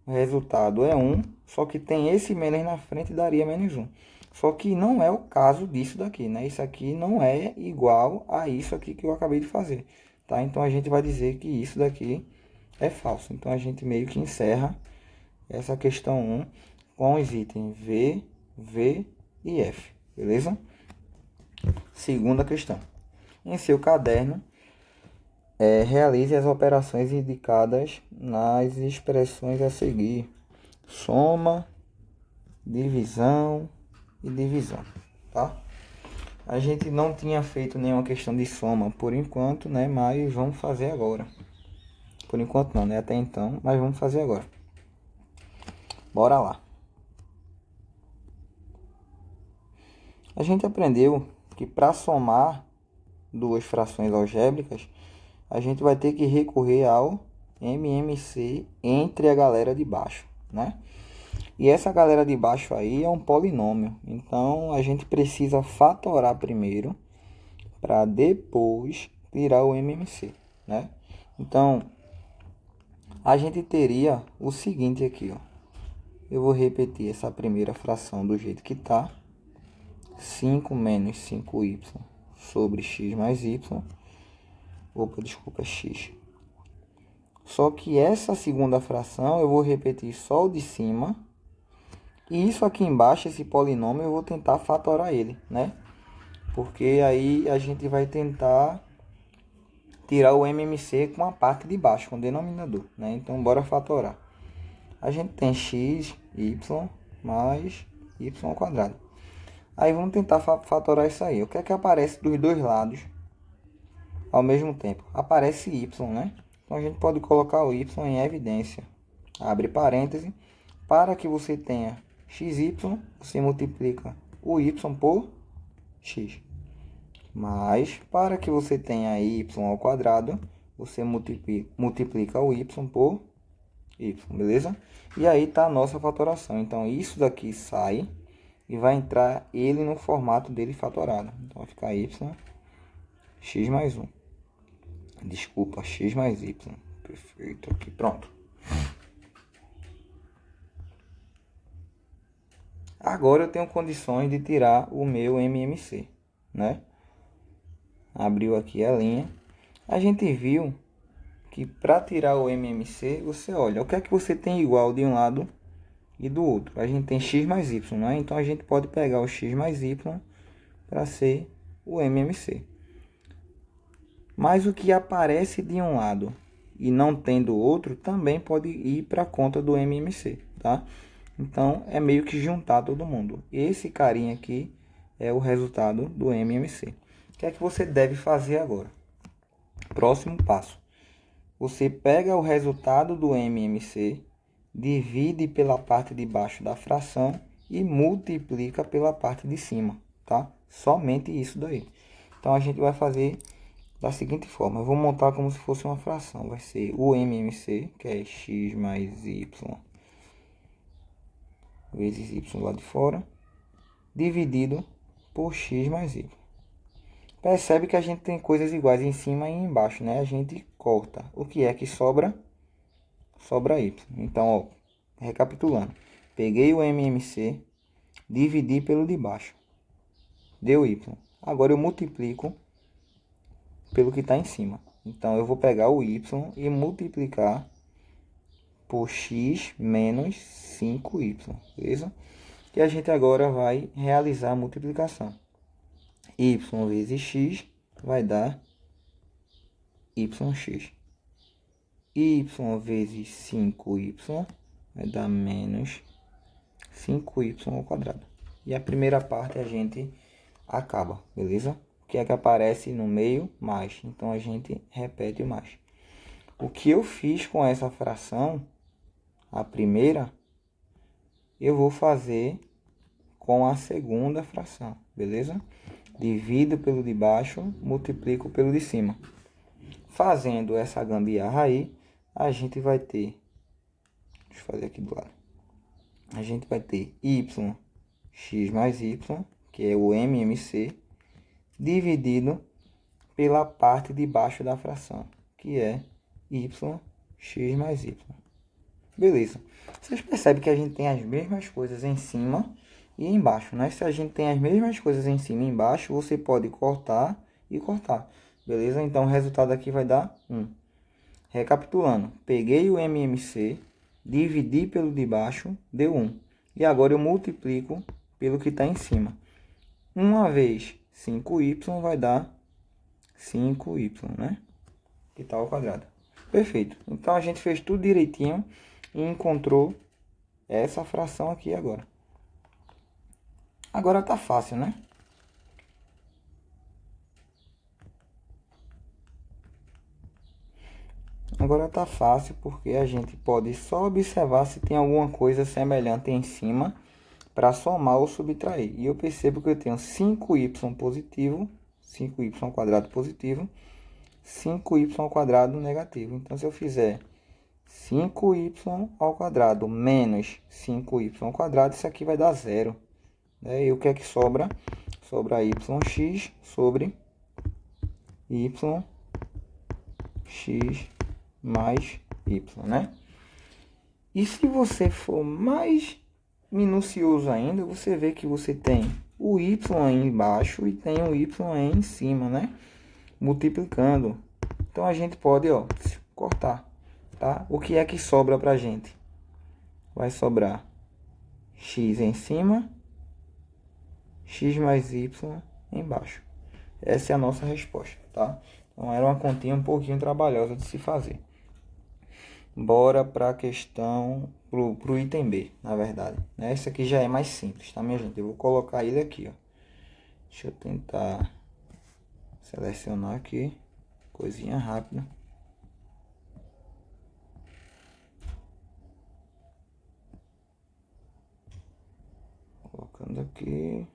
o resultado é 1, só que tem esse menos na frente e daria menos 1. Só que não é o caso disso daqui, né? Isso aqui não é igual a isso aqui que eu acabei de fazer, tá? Então a gente vai dizer que isso daqui é falso. Então a gente meio que encerra essa questão 1 com os itens V, V e F, beleza? Segunda questão. Em seu caderno, realize as operações indicadas nas expressões a seguir: soma, divisão e divisão, tá? A gente não tinha feito nenhuma questão de soma por enquanto, né? Mas vamos fazer agora. Por enquanto não, né? Até então, mas vamos fazer agora. Bora lá. A gente aprendeu que para somar duas frações algébricas, a gente vai ter que recorrer ao MMC entre a galera de baixo, né? E essa galera de baixo aí é um polinômio. Então, a gente precisa fatorar primeiro para depois tirar o MMC, né? Então, a gente teria o seguinte aqui, ó. Eu vou repetir essa primeira fração do jeito que tá. 5 menos 5y sobre x mais y. Opa, desculpa, x. Só que essa segunda fração eu vou repetir só o de cima. E isso aqui embaixo, esse polinômio, eu vou tentar fatorar ele, né? Porque aí a gente vai tentar tirar o MMC com a parte de baixo, com o denominador, né? Então, bora fatorar. A gente tem x, y, mais y ao quadrado. Aí vamos tentar fatorar isso aí. O que é que aparece dos dois lados ao mesmo tempo? Aparece y, né? Então a gente pode colocar o y em evidência. Abre parêntese. Para que você tenha xy, você multiplica o y por x. Mas para que você tenha y ao quadrado, você multiplica o y por y, beleza? E aí está a nossa fatoração. Então isso daqui sai e vai entrar ele no formato dele fatorado. Então vai ficar y, x mais 1. Desculpa, x mais y. Perfeito, aqui, pronto. Agora eu tenho condições de tirar o meu MMC, né? Abriu aqui a linha. A gente viu que para tirar o MMC, você olha, o que é que você tem igual de um lado e do outro? A gente tem x mais y, né? Então a gente pode pegar o x mais y para ser o MMC. Mas o que aparece de um lado e não tem do outro também pode ir para a conta do MMC, tá? Então é meio que juntar todo mundo. Esse carinha aqui é o resultado do MMC. O que é que você deve fazer agora? Próximo passo. Você pega o resultado do MMC, divide pela parte de baixo da fração e multiplica pela parte de cima, tá? Somente isso daí. Então a gente vai fazer da seguinte forma. Eu vou montar como se fosse uma fração. Vai ser o MMC, que é x mais y vezes y lá de fora, dividido por x mais y. Percebe que a gente tem coisas iguais em cima e embaixo, né? A gente corta. O que é que sobra? Sobra y. Então, ó, recapitulando. Peguei o MMC, dividi pelo de baixo. Deu y. Agora eu multiplico pelo que está em cima. Então, eu vou pegar o y e multiplicar por x menos 5y, beleza? E a gente agora vai realizar a multiplicação. y vezes x vai dar yx. Y vezes 5y vai dar menos 5y ao quadrado. E a primeira parte a gente acaba, beleza? O que é que aparece no meio? Mais. Então, a gente repete o mais. O que eu fiz com essa fração, a primeira, eu vou fazer com a segunda fração, beleza? Divido pelo de baixo, multiplico pelo de cima. Fazendo essa gambiarra aí, a gente vai ter... Deixa eu fazer aqui do lado. A gente vai ter yx mais y, que é o MMC, dividido pela parte de baixo da fração, que é yx mais y. Beleza. Vocês percebem que a gente tem as mesmas coisas em cima e embaixo, né? Se a gente tem as mesmas coisas em cima e embaixo, você pode cortar e cortar. Beleza? Então, o resultado aqui vai dar 1. Recapitulando, peguei o MMC, dividi pelo de baixo, deu 1. E agora eu multiplico pelo que está em cima. 1 vezes 5y vai dar 5y, né? Que está ao quadrado. Perfeito. Então, a gente fez tudo direitinho e encontrou essa fração aqui agora. Agora tá fácil, né? Agora tá fácil porque a gente pode só observar se tem alguma coisa semelhante em cima para somar ou subtrair. E eu percebo que eu tenho 5y positivo, 5y ao quadrado positivo, 5y ao quadrado negativo. Então, se eu fizer 5y ao quadrado menos 5y ao quadrado, isso aqui vai dar 0. E o que é que sobra? Sobra yx sobre yx mais y, né? E se você for mais minucioso ainda, você vê que você tem o y embaixo e tem o y em cima, né? Multiplicando. Então, a gente pode, ó, cortar, tá? O que é que sobra pra gente? Vai sobrar x em cima, x mais y embaixo. Essa é a nossa resposta, tá? Então, era uma continha um pouquinho trabalhosa de se fazer. Bora para a questão, pro item B, na verdade. Essa aqui já é mais simples, tá, minha gente? Eu vou colocar ele aqui, ó. Deixa eu tentar selecionar aqui. Coisinha rápida. Colocando aqui.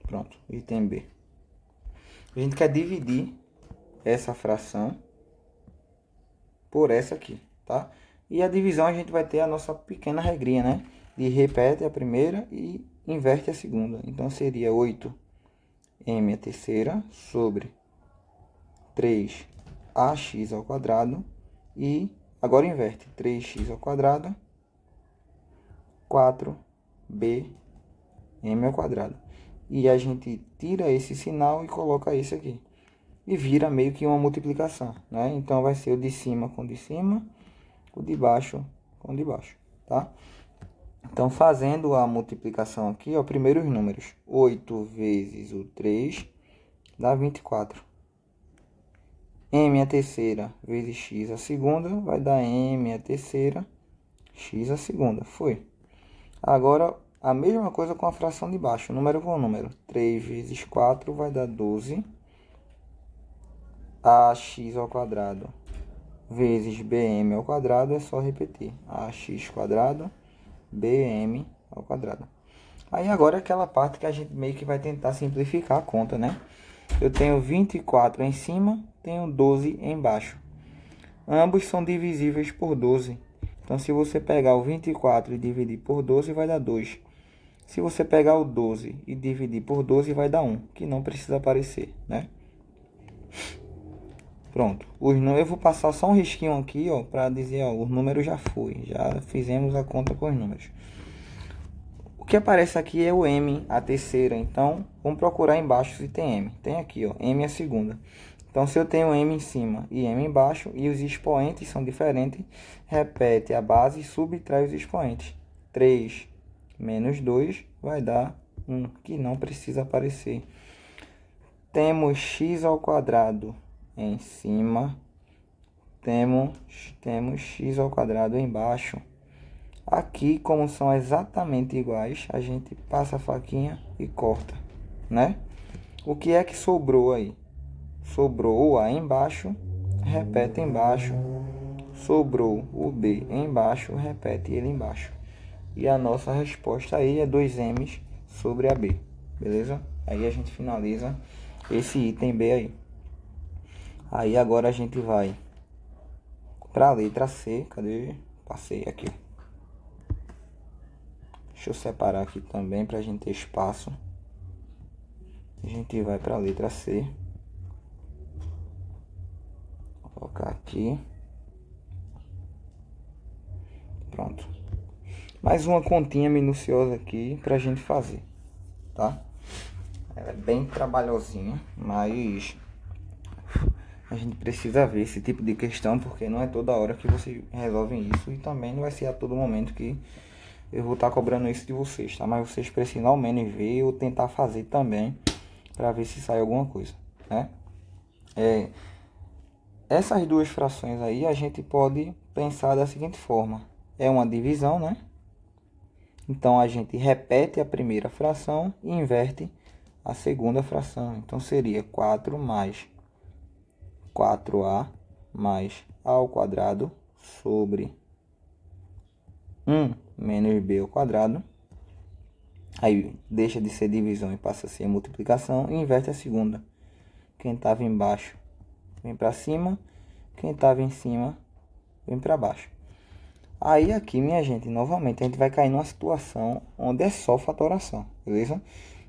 Pronto, item B. A gente quer dividir essa fração por essa aqui, tá? E a divisão a gente vai ter a nossa pequena regrinha, né? De repete a primeira e inverte a segunda. Então, seria 8m a terceira sobre 3ax ao quadrado. E agora inverte 3x ao quadrado, 4bm ao quadrado. E a gente tira esse sinal e coloca esse aqui. E vira meio que uma multiplicação, né? Então, vai ser o de cima com o de cima, o de baixo com o de baixo, tá? Então, fazendo a multiplicação aqui, ó, primeiro os números. 8 vezes o 3 dá 24. M a terceira vezes x a segunda vai dar m a terceira x a segunda. Foi. Agora, a mesma coisa com a fração de baixo, número com número. 3 vezes 4 vai dar 12. Ax ao quadrado vezes bm ao quadrado é só repetir. Ax quadrado, bm ao quadrado. Aí agora é aquela parte que a gente meio que vai tentar simplificar a conta, né? Eu tenho 24 em cima, tenho 12 embaixo. Ambos são divisíveis por 12. Então, se você pegar o 24 e dividir por 12, vai dar 2. Se você pegar o 12 e dividir por 12, vai dar 1, que não precisa aparecer, né? Pronto. Eu vou passar só um risquinho aqui, ó, para dizer, ó, o número já foi. Já fizemos a conta com os números. O que aparece aqui é o m, a terceira. Então, vamos procurar embaixo se tem m. Tem aqui, ó, m a segunda. Então, se eu tenho m em cima e m embaixo, e os expoentes são diferentes, repete a base e subtrai os expoentes. 3 menos 2 vai dar 1, que não precisa aparecer. Temos x ao quadrado em cima, temos x ao quadrado embaixo. Aqui, como são exatamente iguais, a gente passa a faquinha e corta, né? O que é que sobrou aí? Sobrou o A embaixo, repete embaixo. Sobrou o B embaixo, repete ele embaixo. E a nossa resposta aí é 2m sobre a B, beleza? Aí a gente finaliza esse item B aí. Aí agora a gente vai para a letra C. Cadê? Passei aqui. Deixa eu separar aqui também para a gente ter espaço. A gente vai para a letra C. Vou colocar aqui. Pronto. Mais uma continha minuciosa aqui para a gente fazer, tá? Ela é bem trabalhosinha, mas a gente precisa ver esse tipo de questão, porque não é toda hora que vocês resolvem isso, e também não vai ser a todo momento que eu vou estar cobrando isso de vocês, tá? Mas vocês precisam ao menos ver ou tentar fazer também, para ver se sai alguma coisa, né? Essas duas frações aí a gente pode pensar da seguinte forma: é uma divisão, né? Então a gente repete a primeira fração e inverte a segunda fração. Então seria 4 mais 4a mais a ao quadrado sobre 1 menos b ao quadrado. Aí deixa de ser divisão e passa a ser multiplicação e inverte a segunda. Quem estava embaixo vem para cima, quem estava em cima vem para baixo. Aí aqui, minha gente, novamente a gente vai cair numa situação onde é só fatoração, beleza?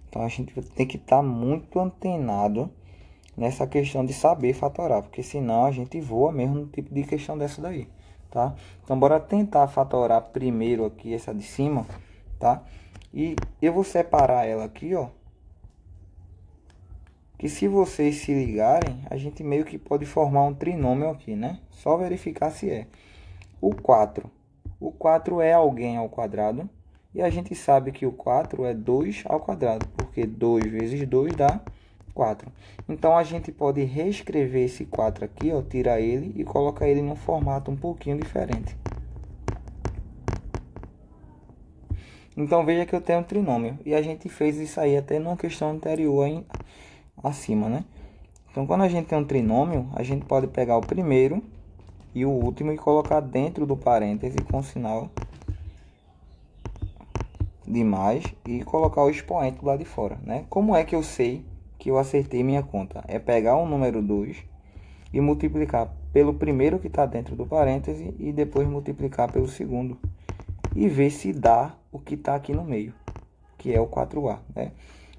Então a gente tem que estar muito antenado nessa questão de saber fatorar, porque senão a gente voa mesmo no tipo de questão dessa daí, tá? Então bora tentar fatorar primeiro aqui essa de cima, tá? E eu vou separar ela aqui, ó. Que se vocês se ligarem, a gente meio que pode formar um trinômio aqui, né? Só verificar se é. O 4. O 4 é alguém ao quadrado. E a gente sabe que o 4 é 2 ao quadrado, porque 2 vezes 2 dá 4. Então a gente pode reescrever esse 4 aqui, ó, tirar ele e colocar ele num formato um pouquinho diferente. Então veja que eu tenho um trinômio. E a gente fez isso aí até numa questão anterior aí, acima, né? Então quando a gente tem um trinômio, a gente pode pegar o primeiro e o último e colocar dentro do parêntese com sinal de mais e colocar o expoente lá de fora, né? Como é que eu sei que eu acertei minha conta? É pegar o número 2 e multiplicar pelo primeiro que está dentro do parêntese e depois multiplicar pelo segundo e ver se dá o que está aqui no meio, que é o 4a, né?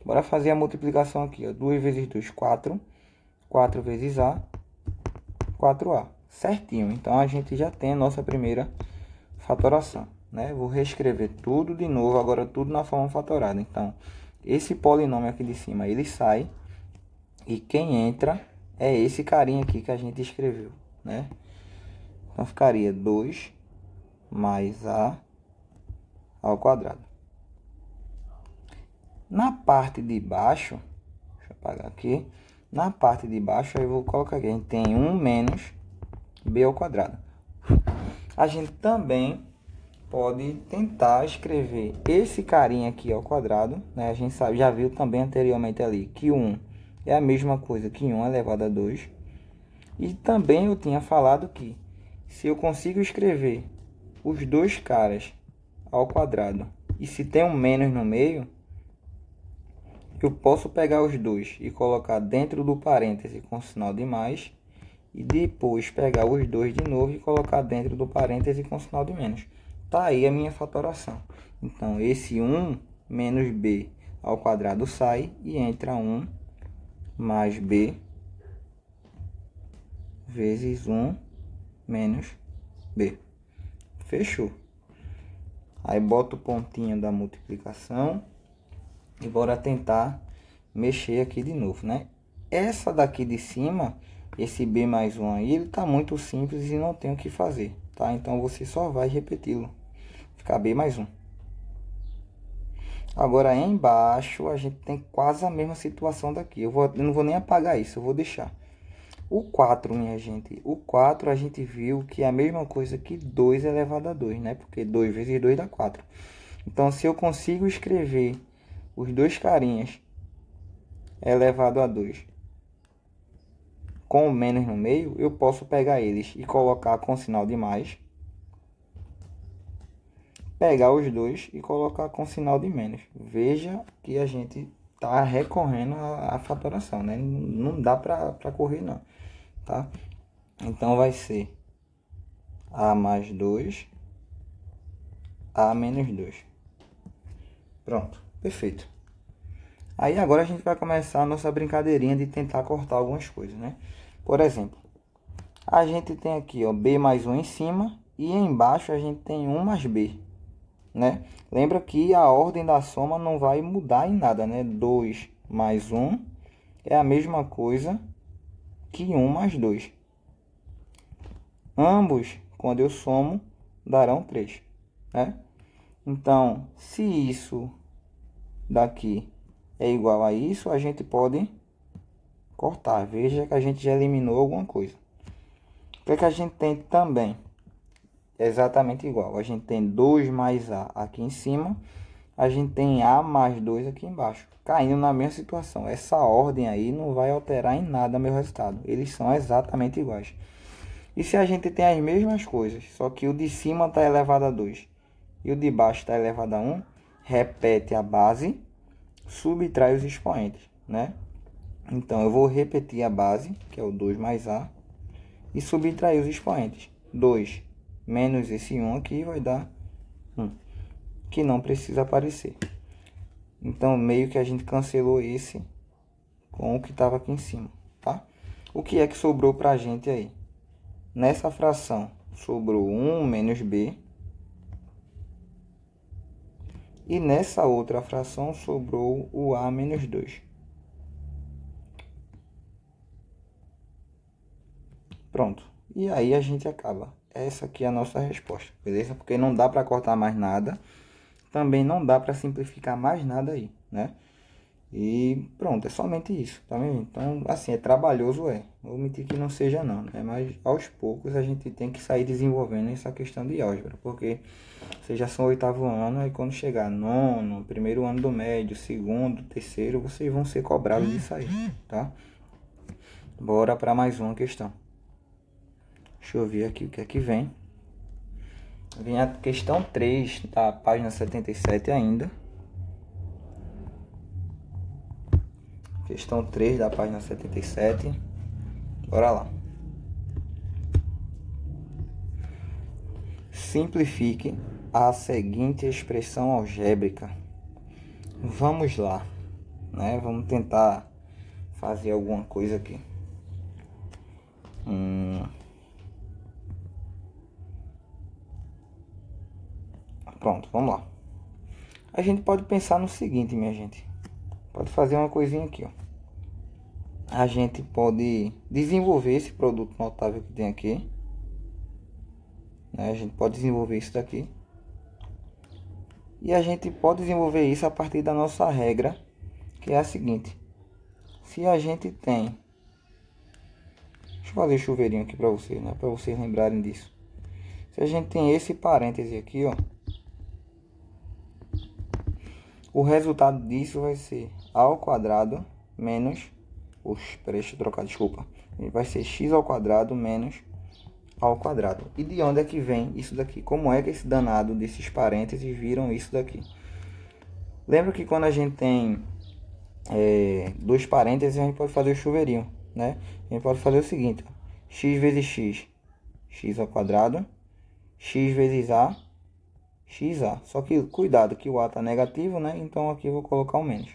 Bora fazer a multiplicação aqui, ó. 2 vezes 2, 4. 4 vezes a, 4a. Certinho. Então a gente já tem a nossa primeira fatoração, né? Vou reescrever tudo de novo, agora tudo na forma fatorada. Então, esse polinômio aqui de cima, ele sai. E quem entra é esse carinha aqui que a gente escreveu, né? Então ficaria 2 mais a ao quadrado. Na parte de baixo, deixa eu apagar aqui. Na parte de baixo, aí eu vou colocar aqui, a gente tem 1 menos b ao quadrado. A gente também pode tentar escrever esse carinha aqui ao quadrado, né? A gente sabe, já viu também anteriormente ali que 1 é a mesma coisa que 1 elevado a 2. E também eu tinha falado que se eu consigo escrever os dois caras ao quadrado e se tem um menos no meio, eu posso pegar os dois e colocar dentro do parêntese com sinal de mais e depois pegar os dois de novo e colocar dentro do parêntese com sinal de menos. Tá aí a minha fatoração. Então esse 1 menos b ao quadrado sai e entra 1 mais b vezes 1 menos b. Fechou. Aí bota o pontinho da multiplicação e bora tentar mexer aqui de novo, né? Essa daqui de cima, esse b mais 1 aí, ele tá muito simples e não tem o que fazer, tá? Então você só vai repeti-lo. Ficar b mais 1. Agora, embaixo, a gente tem quase a mesma situação daqui. Eu não vou nem apagar isso, eu vou deixar. O 4, minha gente. O 4 a gente viu que é a mesma coisa que 2 elevado a 2, né? Porque 2 vezes 2 dá 4. Então, se eu consigo escrever os dois carinhas elevado a 2 com o menos no meio, eu posso pegar eles e colocar com sinal de mais. Pegar os dois e colocar com sinal de menos. Veja que a gente está recorrendo à fatoração, né? Não dá para correr não, tá? Então vai ser A mais 2, A menos 2. Pronto, perfeito. Aí agora a gente vai começar a nossa brincadeirinha de tentar cortar algumas coisas, né? Por exemplo, a gente tem aqui, ó, B mais 1 em cima e embaixo a gente tem 1 mais B, né? Lembra que a ordem da soma não vai mudar em nada, né? 2 mais 1 é a mesma coisa que 1 mais 2. Ambos, quando eu somo, darão 3, né? Então, se isso daqui é igual a isso, a gente pode cortar. Veja que a gente já eliminou alguma coisa. O que a gente tem também? É exatamente igual. A gente tem 2 mais A aqui em cima. A gente tem A mais 2 aqui embaixo. Caindo na mesma situação. Essa ordem aí não vai alterar em nada meu resultado. Eles são exatamente iguais. E se a gente tem as mesmas coisas, só que o de cima está elevado a 2 e o de baixo está elevado a 1, repete a base, subtrai os expoentes, né? Então, eu vou repetir a base, que é o 2 mais A, e subtrair os expoentes. 2 menos esse 1 aqui vai dar 1, que não precisa aparecer. Então, meio que a gente cancelou esse com o que estava aqui em cima, tá? O que é que sobrou para a gente aí? Nessa fração, sobrou 1 menos B. E nessa outra fração, sobrou o A menos 2. Pronto. E aí a gente acaba. Essa aqui é a nossa resposta, beleza? Porque não dá para cortar mais nada. Também não dá para simplificar mais nada aí, né? E pronto, é somente isso, tá vendo? Então, assim, é trabalhoso, Vou admitir que não seja não, né? Mas aos poucos a gente tem que sair desenvolvendo essa questão de álgebra. Porque vocês já são oitavo ano, e quando chegar nono, primeiro ano do médio, segundo, terceiro, vocês vão ser cobrados disso aí, tá? Bora para mais uma questão. Deixa eu ver aqui o que é que vem. Vem a questão 3 da página 77 ainda. Questão 3 da página 77. Bora lá. Simplifique a seguinte expressão algébrica. Vamos lá, né? Vamos tentar fazer alguma coisa aqui. Pronto, vamos lá. A gente pode pensar no seguinte, minha gente. Pode fazer uma coisinha aqui, ó. A gente pode desenvolver esse produto notável que tem aqui, né? A gente pode desenvolver isso daqui. E a gente pode desenvolver isso a partir da nossa regra, que é a seguinte. Se a gente tem... Deixa eu fazer chuveirinho aqui para vocês, né? Para vocês lembrarem disso. Se a gente tem esse parêntese aqui, ó. O resultado disso vai ser a ao quadrado menos... Peraí, deixa eu trocar, desculpa. Vai ser x ao quadrado menos a ao quadrado. E de onde é que vem isso daqui? Como é que esse danado desses parênteses viram isso daqui? Lembra que quando a gente tem dois parênteses, a gente pode fazer o chuveirinho, né? A gente pode fazer o seguinte, ó. X vezes x, x ao quadrado, x vezes a, xa. Só que cuidado que o a está negativo, né? Então aqui eu vou colocar o menos.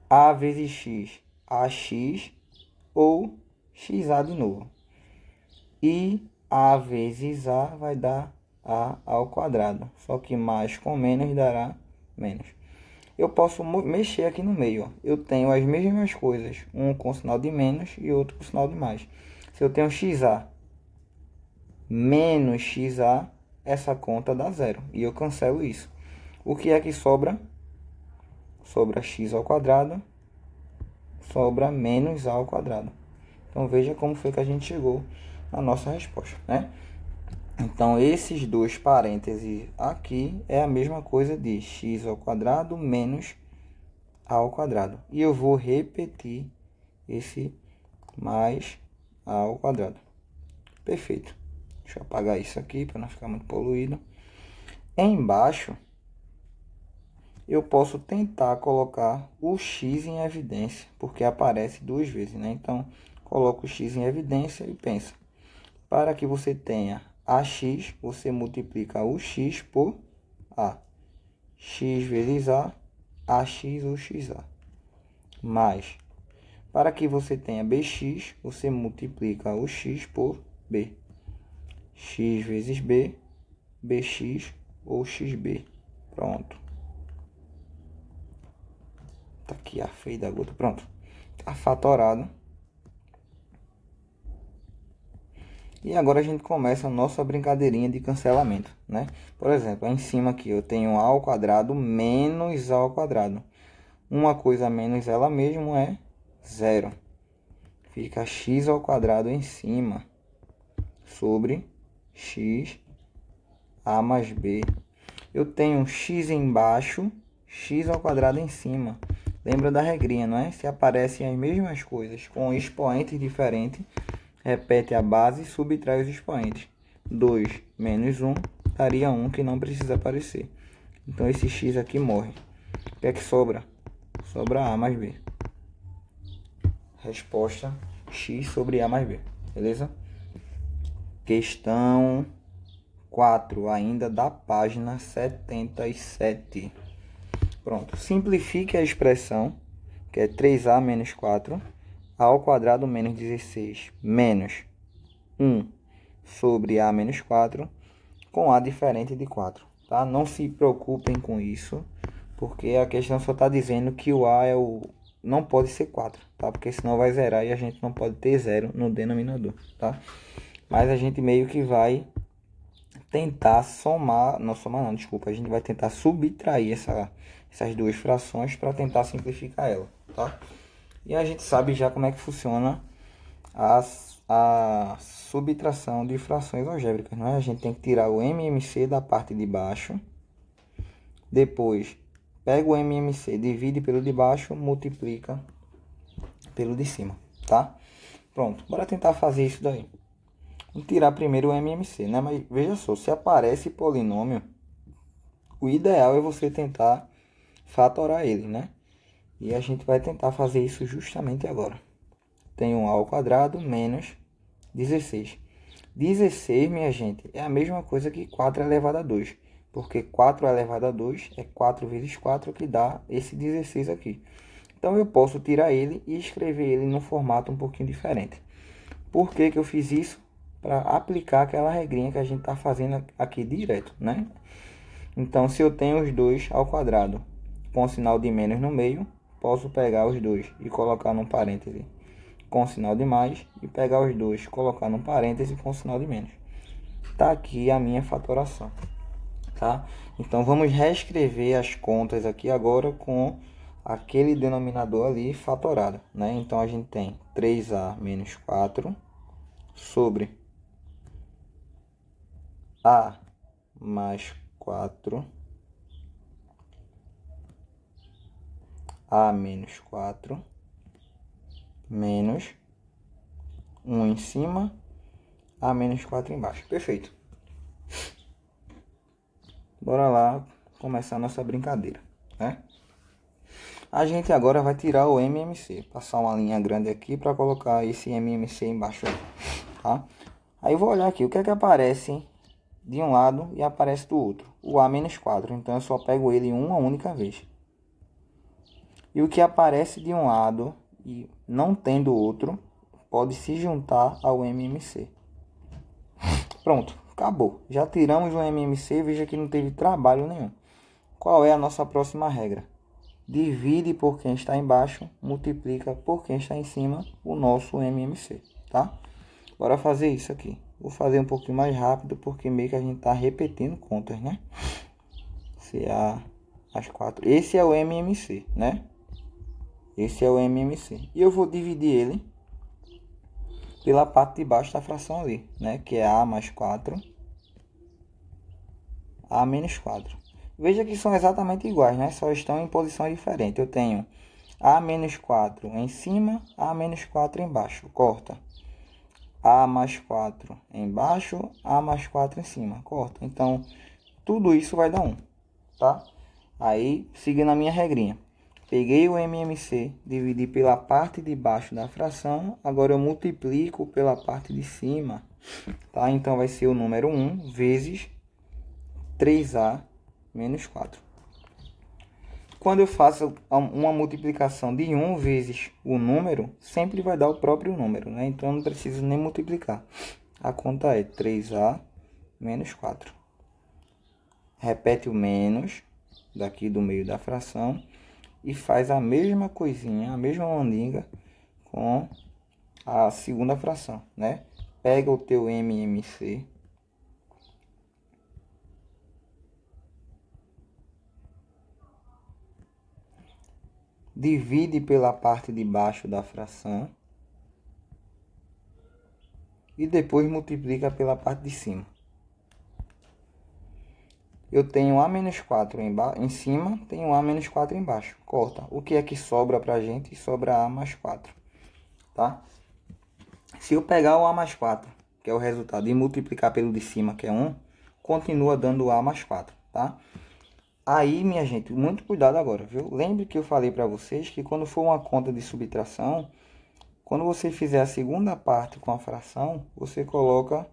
A vezes x, ax ou xa de novo. E a vezes a vai dar a ao quadrado. Só que mais com menos dará menos. Eu posso mexer aqui no meio, ó. Eu tenho as mesmas coisas, um com sinal de menos e outro com sinal de mais. Se eu tenho xa menos xa, essa conta dá zero. E eu cancelo isso. O que é que sobra? sobra x ao quadrado, sobra menos a ao quadrado. Então veja como foi que a gente chegou à nossa resposta, né? Então esses dois parênteses aqui é a mesma coisa de x ao quadrado menos a ao quadrado. E eu vou repetir esse mais a ao quadrado. Perfeito. Deixa eu apagar isso aqui para não ficar muito poluído. Embaixo eu posso tentar colocar o x em evidência, porque aparece duas vezes, né? Então, coloco o x em evidência e pensa. Para que você tenha ax, você multiplica o x por a. X vezes a, ax ou xa. Mais, para que você tenha bx, você multiplica o x por b. X vezes b, bx ou xb. Pronto. Tá aqui a feia da gota. Pronto. Tá fatorado. E agora a gente começa a nossa brincadeirinha de cancelamento, né? Por exemplo, em cima aqui eu tenho a ao quadrado menos a ao quadrado. Uma coisa menos ela mesma é zero. Fica x ao quadrado em cima sobre x a mais b. Eu tenho x embaixo, x ao quadrado em cima. Lembra da regrinha, não é? Se aparecem as mesmas coisas com expoentes diferentes, repete a base e subtrai os expoentes. 2 menos 1 daria 1 que não precisa aparecer. Então esse x aqui morre. O que é que sobra? Sobra a mais b. Resposta x sobre a mais b. Beleza? Questão 4 ainda da página 77. Pronto. Simplifique a expressão, que é 3a menos 4 ao quadrado menos 16 menos 1 sobre a menos 4 com a diferente de 4. Tá? Não se preocupem com isso, porque a questão só está dizendo que o a não pode ser 4, tá? Porque senão vai zerar e a gente não pode ter zero no denominador, tá? Mas a gente meio que vai tentar somar, não somar não, desculpa, a gente vai tentar subtrair essas duas frações para tentar simplificar ela, tá? E a gente sabe já como é que funciona a subtração de frações algébricas, não é? A gente tem que tirar o MMC da parte de baixo, depois pega o MMC, divide pelo de baixo, multiplica pelo de cima, tá? Pronto, bora tentar fazer isso daí. Vamos tirar primeiro o MMC, né? Mas veja só, se aparece polinômio, o ideal é você tentar fatorar ele, né? E a gente vai tentar fazer isso justamente agora. Tenho a ao quadrado menos 16. 16, minha gente, é a mesma coisa que 4 elevado a 2. Porque 4 elevado a 2 é 4 vezes 4, que dá esse 16 aqui. Então, eu posso tirar ele e escrever ele num formato um pouquinho diferente. Por que que eu fiz isso? Para aplicar aquela regrinha que a gente está fazendo aqui direto, né? Então, se eu tenho os dois ao quadrado com sinal de menos no meio, posso pegar os dois e colocar num parêntese com sinal de mais e pegar os dois, colocar num parêntese com sinal de menos. Tá aqui a minha fatoração, tá? Então vamos reescrever as contas aqui agora com aquele denominador ali fatorado, né? Então a gente tem 3a menos 4 sobre a mais 4, a menos 4, menos 1 em cima, a menos 4 embaixo. Perfeito. Bora lá começar a nossa brincadeira, né? A gente agora vai tirar o MMC. Passar uma linha grande aqui para colocar esse MMC embaixo, tá? Aí eu vou olhar aqui, o que é que aparece de um lado e aparece do outro? O A menos 4, então eu só pego ele uma única vez. E o que aparece de um lado e não tem do outro, pode se juntar ao MMC. Pronto, acabou. Já tiramos o MMC, veja que não teve trabalho nenhum. Qual é a nossa próxima regra? Divide por quem está embaixo, multiplica por quem está em cima o nosso MMC, tá? Bora fazer isso aqui. Vou fazer um pouquinho mais rápido, porque meio que a gente está repetindo contas, né? Se A mais 4. Esse é o MMC, né? Esse é o MMC. E eu vou dividir ele pela parte de baixo da fração ali, né? Que é A mais 4, A menos 4. Veja que são exatamente iguais, né? Só estão em posição diferente. Eu tenho A menos 4 em cima, A menos 4 embaixo. Corta. A mais 4 embaixo, A mais 4 em cima. Corta. Então, tudo isso vai dar 1, tá? Aí, seguindo a minha regrinha. Peguei o MMC, dividi pela parte de baixo da fração. Agora eu multiplico pela parte de cima, tá? Então, vai ser o número 1 vezes 3A menos 4. Quando eu faço uma multiplicação de 1 vezes o número, sempre vai dar o próprio número, né? Então, eu não preciso nem multiplicar. A conta é 3A menos 4. Repete o menos daqui do meio da fração e faz a mesma coisinha, a mesma mandinga com a segunda fração, né? Pega o teu MMC, divide pela parte de baixo da fração e depois multiplica pela parte de cima. Eu tenho A menos 4 em cima, tenho A menos 4 embaixo. Corta. O que é que sobra pra gente? Sobra A mais 4, tá? Se eu pegar o A mais 4, que é o resultado, e multiplicar pelo de cima, que é 1, continua dando A mais 4, tá? Aí, minha gente, muito cuidado agora, viu? Lembre que eu falei para vocês que quando for uma conta de subtração, quando você fizer a segunda parte com a fração, você coloca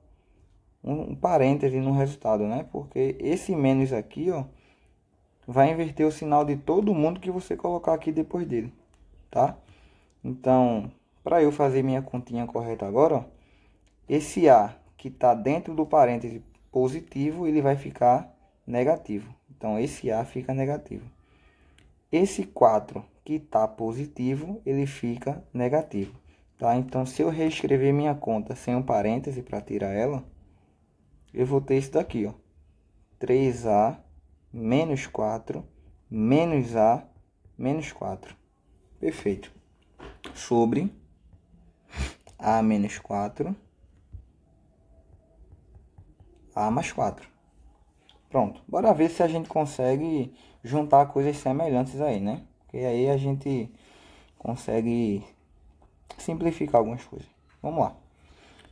um parêntese no resultado, né? Porque esse menos aqui, ó, vai inverter o sinal de todo mundo que você colocar aqui depois dele, tá? Então, para eu fazer minha continha correta agora, ó, esse A que está dentro do parêntese positivo, ele vai ficar negativo. Então, esse A fica negativo. Esse 4 que está positivo, ele fica negativo. Tá? Então, se eu reescrever minha conta sem um parêntese para tirar ela, eu vou ter isso daqui, ó. 3A menos 4 menos A menos 4. Perfeito. Sobre A menos 4, A mais 4. Pronto, bora ver se a gente consegue juntar coisas semelhantes aí, né? Porque aí a gente consegue simplificar algumas coisas. Vamos lá.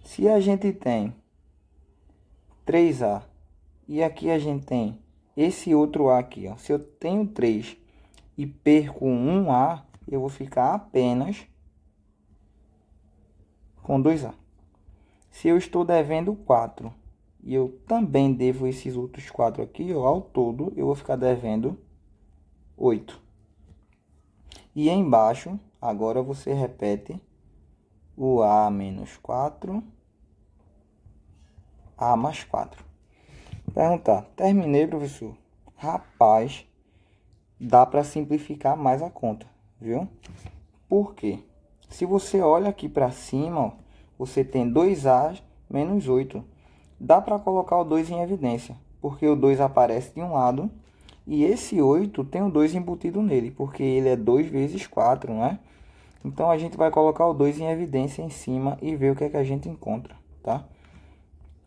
Se a gente tem 3A e aqui a gente tem esse outro A aqui, ó. Se eu tenho 3 e perco um A, eu vou ficar apenas com 2A. Se eu estou devendo 4 e eu também devo esses outros 4 aqui, ó, ao todo eu vou ficar devendo 8. E embaixo, agora você repete o A menos 4, A mais 4. Perguntar, terminei, professor? Rapaz, dá para simplificar mais a conta, viu? Por quê? Se você olha aqui para cima, ó, você tem 2A menos 8. Dá para colocar o 2 em evidência, porque o 2 aparece de um lado e esse 8 tem o 2 embutido nele, porque ele é 2 vezes 4, não é? Então, a gente vai colocar o 2 em evidência em cima e ver o que é que a gente encontra, tá?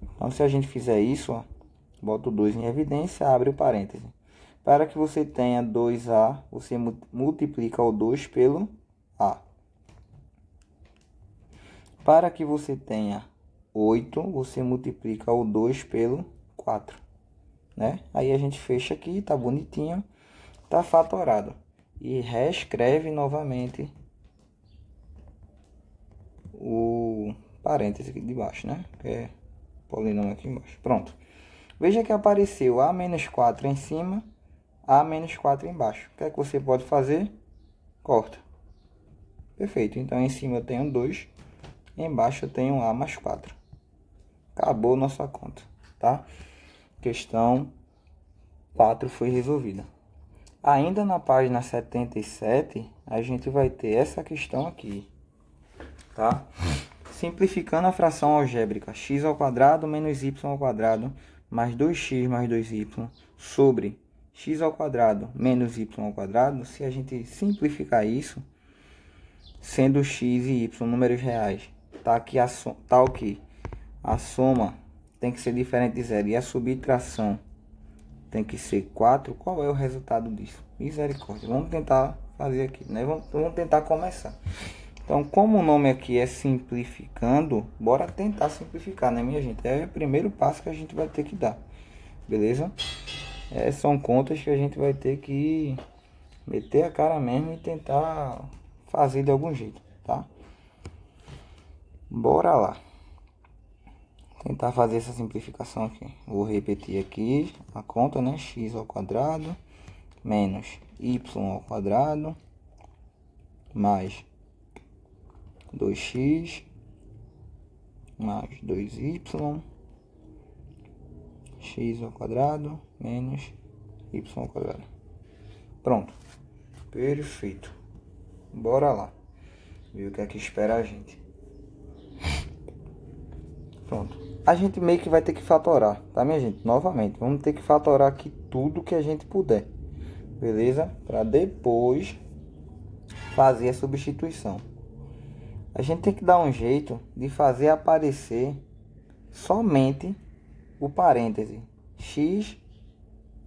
Então, se a gente fizer isso, ó, bota o 2 em evidência, abre o parêntese. Para que você tenha 2A, você multiplica o 2 pelo A. Para que você tenha 8, você multiplica o 2 pelo 4, né? Aí a gente fecha aqui, tá bonitinho, tá fatorado. E reescreve novamente o parêntese aqui de baixo, né? Que é polinômio aqui embaixo. Pronto. Veja que apareceu A menos 4 em cima, A menos 4 embaixo. O que é que você pode fazer? Corta. Perfeito. Então, em cima eu tenho 2, embaixo eu tenho A mais 4. Acabou nossa conta, tá? Questão 4 foi resolvida. Ainda na página 77, a gente vai ter essa questão aqui, tá? Simplificando a fração algébrica x² menos y² mais 2x mais 2y sobre x ao quadrado menos y ao quadrado, se a gente simplificar isso, sendo x e y números reais, tá aqui tá o que? A soma tem que ser diferente de zero e a subtração tem que ser 4. Qual é o resultado disso? Misericórdia. Vamos tentar fazer aqui, né? Vamos tentar começar. Então, como o nome aqui é simplificando, bora tentar simplificar, né, minha gente? É o primeiro passo que a gente vai ter que dar, beleza? São contas que a gente vai ter que meter a cara mesmo e tentar fazer de algum jeito, tá? Bora lá. Tentar fazer essa simplificação aqui. Vou repetir aqui a conta, né? X ao quadrado menos y ao quadrado mais 2x mais 2y x ao quadrado menos y ao quadrado. Pronto. Perfeito. Bora lá. Ver o que é que espera a gente. Pronto. A gente meio que vai ter que fatorar, tá, minha gente? Novamente, vamos ter que fatorar aqui tudo que a gente puder. Beleza? Para depois fazer a substituição. A gente tem que dar um jeito de fazer aparecer somente o parêntese x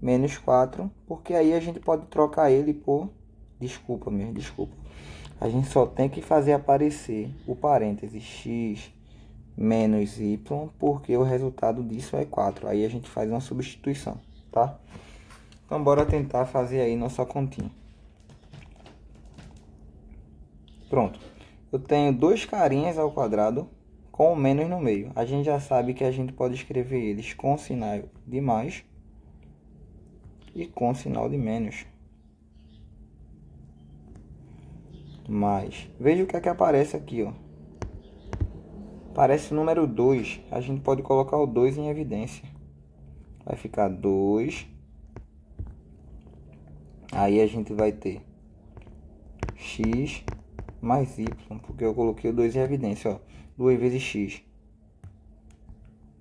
menos 4, porque aí a gente pode trocar ele por... Desculpa. A gente só tem que fazer aparecer o parêntese x menos y, porque o resultado disso é 4. Aí a gente faz uma substituição, tá? Então, bora tentar fazer aí nossa continha. Pronto. Eu tenho 2 carinhas ao quadrado com o menos no meio. A gente já sabe que a gente pode escrever eles com sinal de mais e com sinal de menos. Mais. Veja o que é que aparece aqui, ó. Aparece o número 2. A gente pode colocar o 2 em evidência. Vai ficar 2. Aí a gente vai ter x mais y, porque eu coloquei o 2 em evidência, ó. 2 vezes x,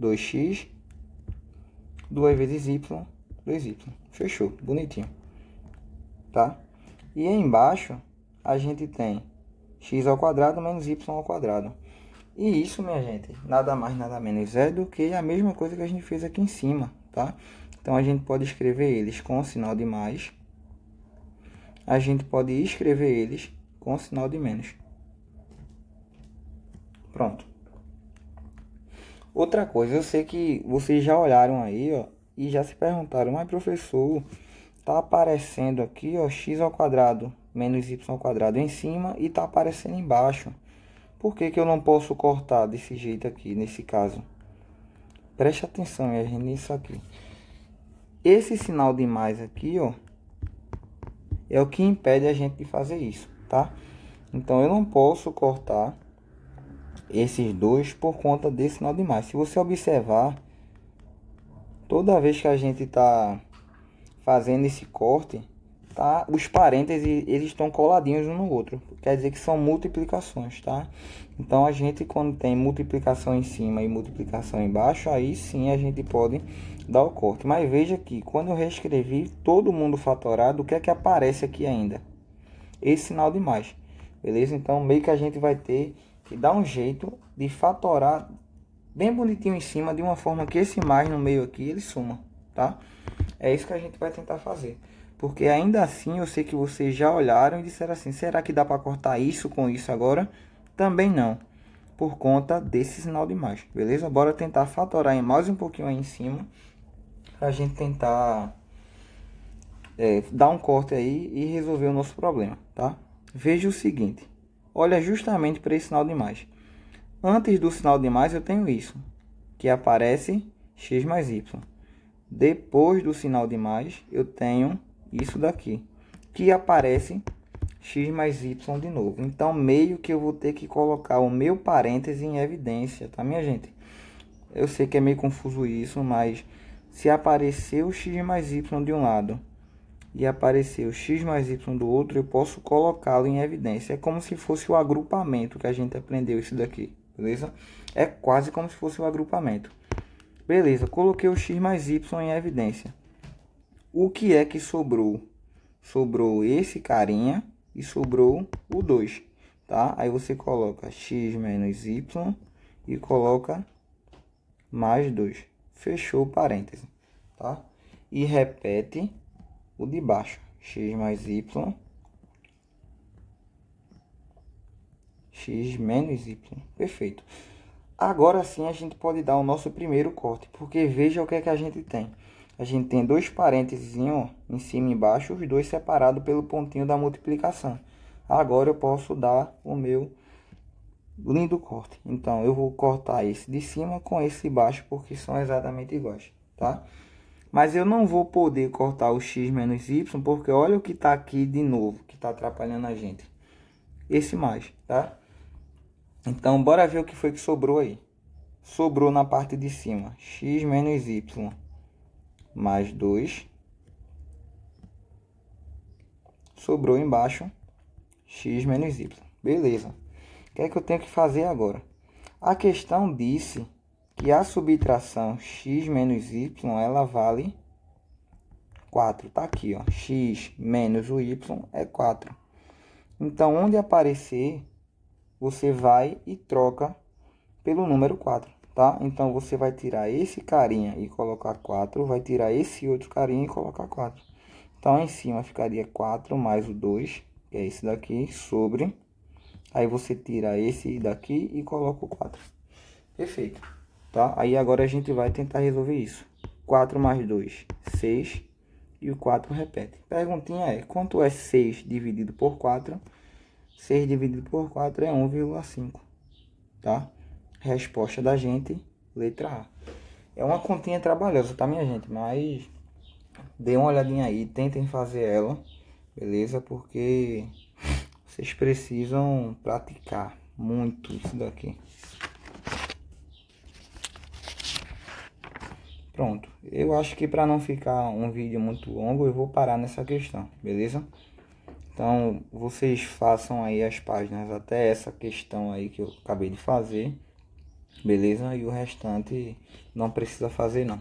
2x, 2 vezes y, 2y. Fechou, bonitinho, tá? E aí embaixo a gente tem x ao quadrado menos y ao quadrado. E isso, minha gente, nada mais, nada menos é do que a mesma coisa que a gente fez aqui em cima, tá? Então, a gente pode escrever eles com sinal de mais. A gente pode escrever eles com sinal de menos. Pronto. Outra coisa, eu sei que vocês já olharam aí, ó, e já se perguntaram, mas professor, tá aparecendo aqui, ó, x ao quadrado menos y ao quadrado em cima e tá aparecendo embaixo. Por que que eu não posso cortar desse jeito aqui, nesse caso? Preste atenção, minha gente, nisso aqui. Esse sinal de mais aqui, ó, é o que impede a gente de fazer isso, tá? Então, eu não posso cortar esses dois por conta desse sinal de mais. Se você observar, toda vez que a gente está fazendo esse corte, tá? Os parênteses, eles estão coladinhos um no outro. Quer dizer que são multiplicações, tá? Então, a gente, quando tem multiplicação em cima e multiplicação embaixo, aí sim a gente pode dar o corte. Mas veja que, quando eu reescrevi todo mundo fatorado, o que é que aparece aqui ainda? Esse sinal de mais, beleza? Então, meio que a gente vai ter que dar um jeito de fatorar bem bonitinho em cima, de uma forma que esse mais no meio aqui, ele suma, tá? É isso que a gente vai tentar fazer. Porque ainda assim, eu sei que vocês já olharam e disseram assim, será que dá para cortar isso com isso agora? Também não, por conta desse sinal de mais, beleza? Bora tentar fatorar em mais um pouquinho aí em cima, pra gente tentar dar um corte aí e resolver o nosso problema, tá? Veja o seguinte, olha justamente para esse sinal de mais. Antes do sinal de mais eu tenho isso, que aparece x mais y. Depois do sinal de mais eu tenho isso daqui, que aparece x mais y de novo. Então, meio que eu vou ter que colocar o meu parêntese em evidência, tá, minha gente? Eu sei que é meio confuso isso, mas se aparecer o x mais y de um lado e aparecer o x mais y do outro, eu posso colocá-lo em evidência. É como se fosse o agrupamento que a gente aprendeu isso daqui, beleza? É quase como se fosse o agrupamento. Beleza, coloquei o x mais y em evidência. O que é que sobrou? Sobrou esse carinha e sobrou o 2, tá? Aí você coloca x menos y e coloca mais 2. Fechou o parêntese, tá? E repete o de baixo. X mais y, x menos y. Perfeito. Agora sim a gente pode dar o nosso primeiro corte, porque veja o que é que a gente tem. A gente tem dois parênteses em cima e embaixo, os dois separados pelo pontinho da multiplicação. Agora eu posso dar o meu lindo corte. Então eu vou cortar esse de cima com esse de baixo, porque são exatamente iguais, tá? Mas eu não vou poder cortar o x menos y, porque olha o que está aqui de novo, que está atrapalhando a gente. Esse mais, tá? Então, bora ver o que foi que sobrou aí. Sobrou na parte de cima, x menos y mais 2. Sobrou embaixo, x menos y. Beleza. O que é que eu tenho que fazer agora? A questão disse que a subtração x menos y, ela vale 4. Tá aqui, ó. X menos o y é 4. Então, onde aparecer, você vai e troca pelo número 4, tá? Então, você vai tirar esse carinha e colocar 4, vai tirar esse outro carinha e colocar 4. Então, em cima ficaria 4 mais o 2, que é esse daqui, sobre. Aí, você tira esse daqui e coloca o 4. Perfeito, tá? Aí, agora a gente vai tentar resolver isso. 4 mais 2, 6. E o 4 repete. Perguntinha é, quanto é 6 dividido por 4? 6 dividido por 4 é 1,5, tá? Resposta da gente, letra A. É uma continha trabalhosa, tá, minha gente? Mas dê uma olhadinha aí, tentem fazer ela, beleza? Porque vocês precisam praticar muito isso daqui. Pronto, eu acho que para não ficar um vídeo muito longo, eu vou parar nessa questão, beleza? Então, vocês façam aí as páginas até essa questão aí que eu acabei de fazer, beleza? E o restante não precisa fazer não.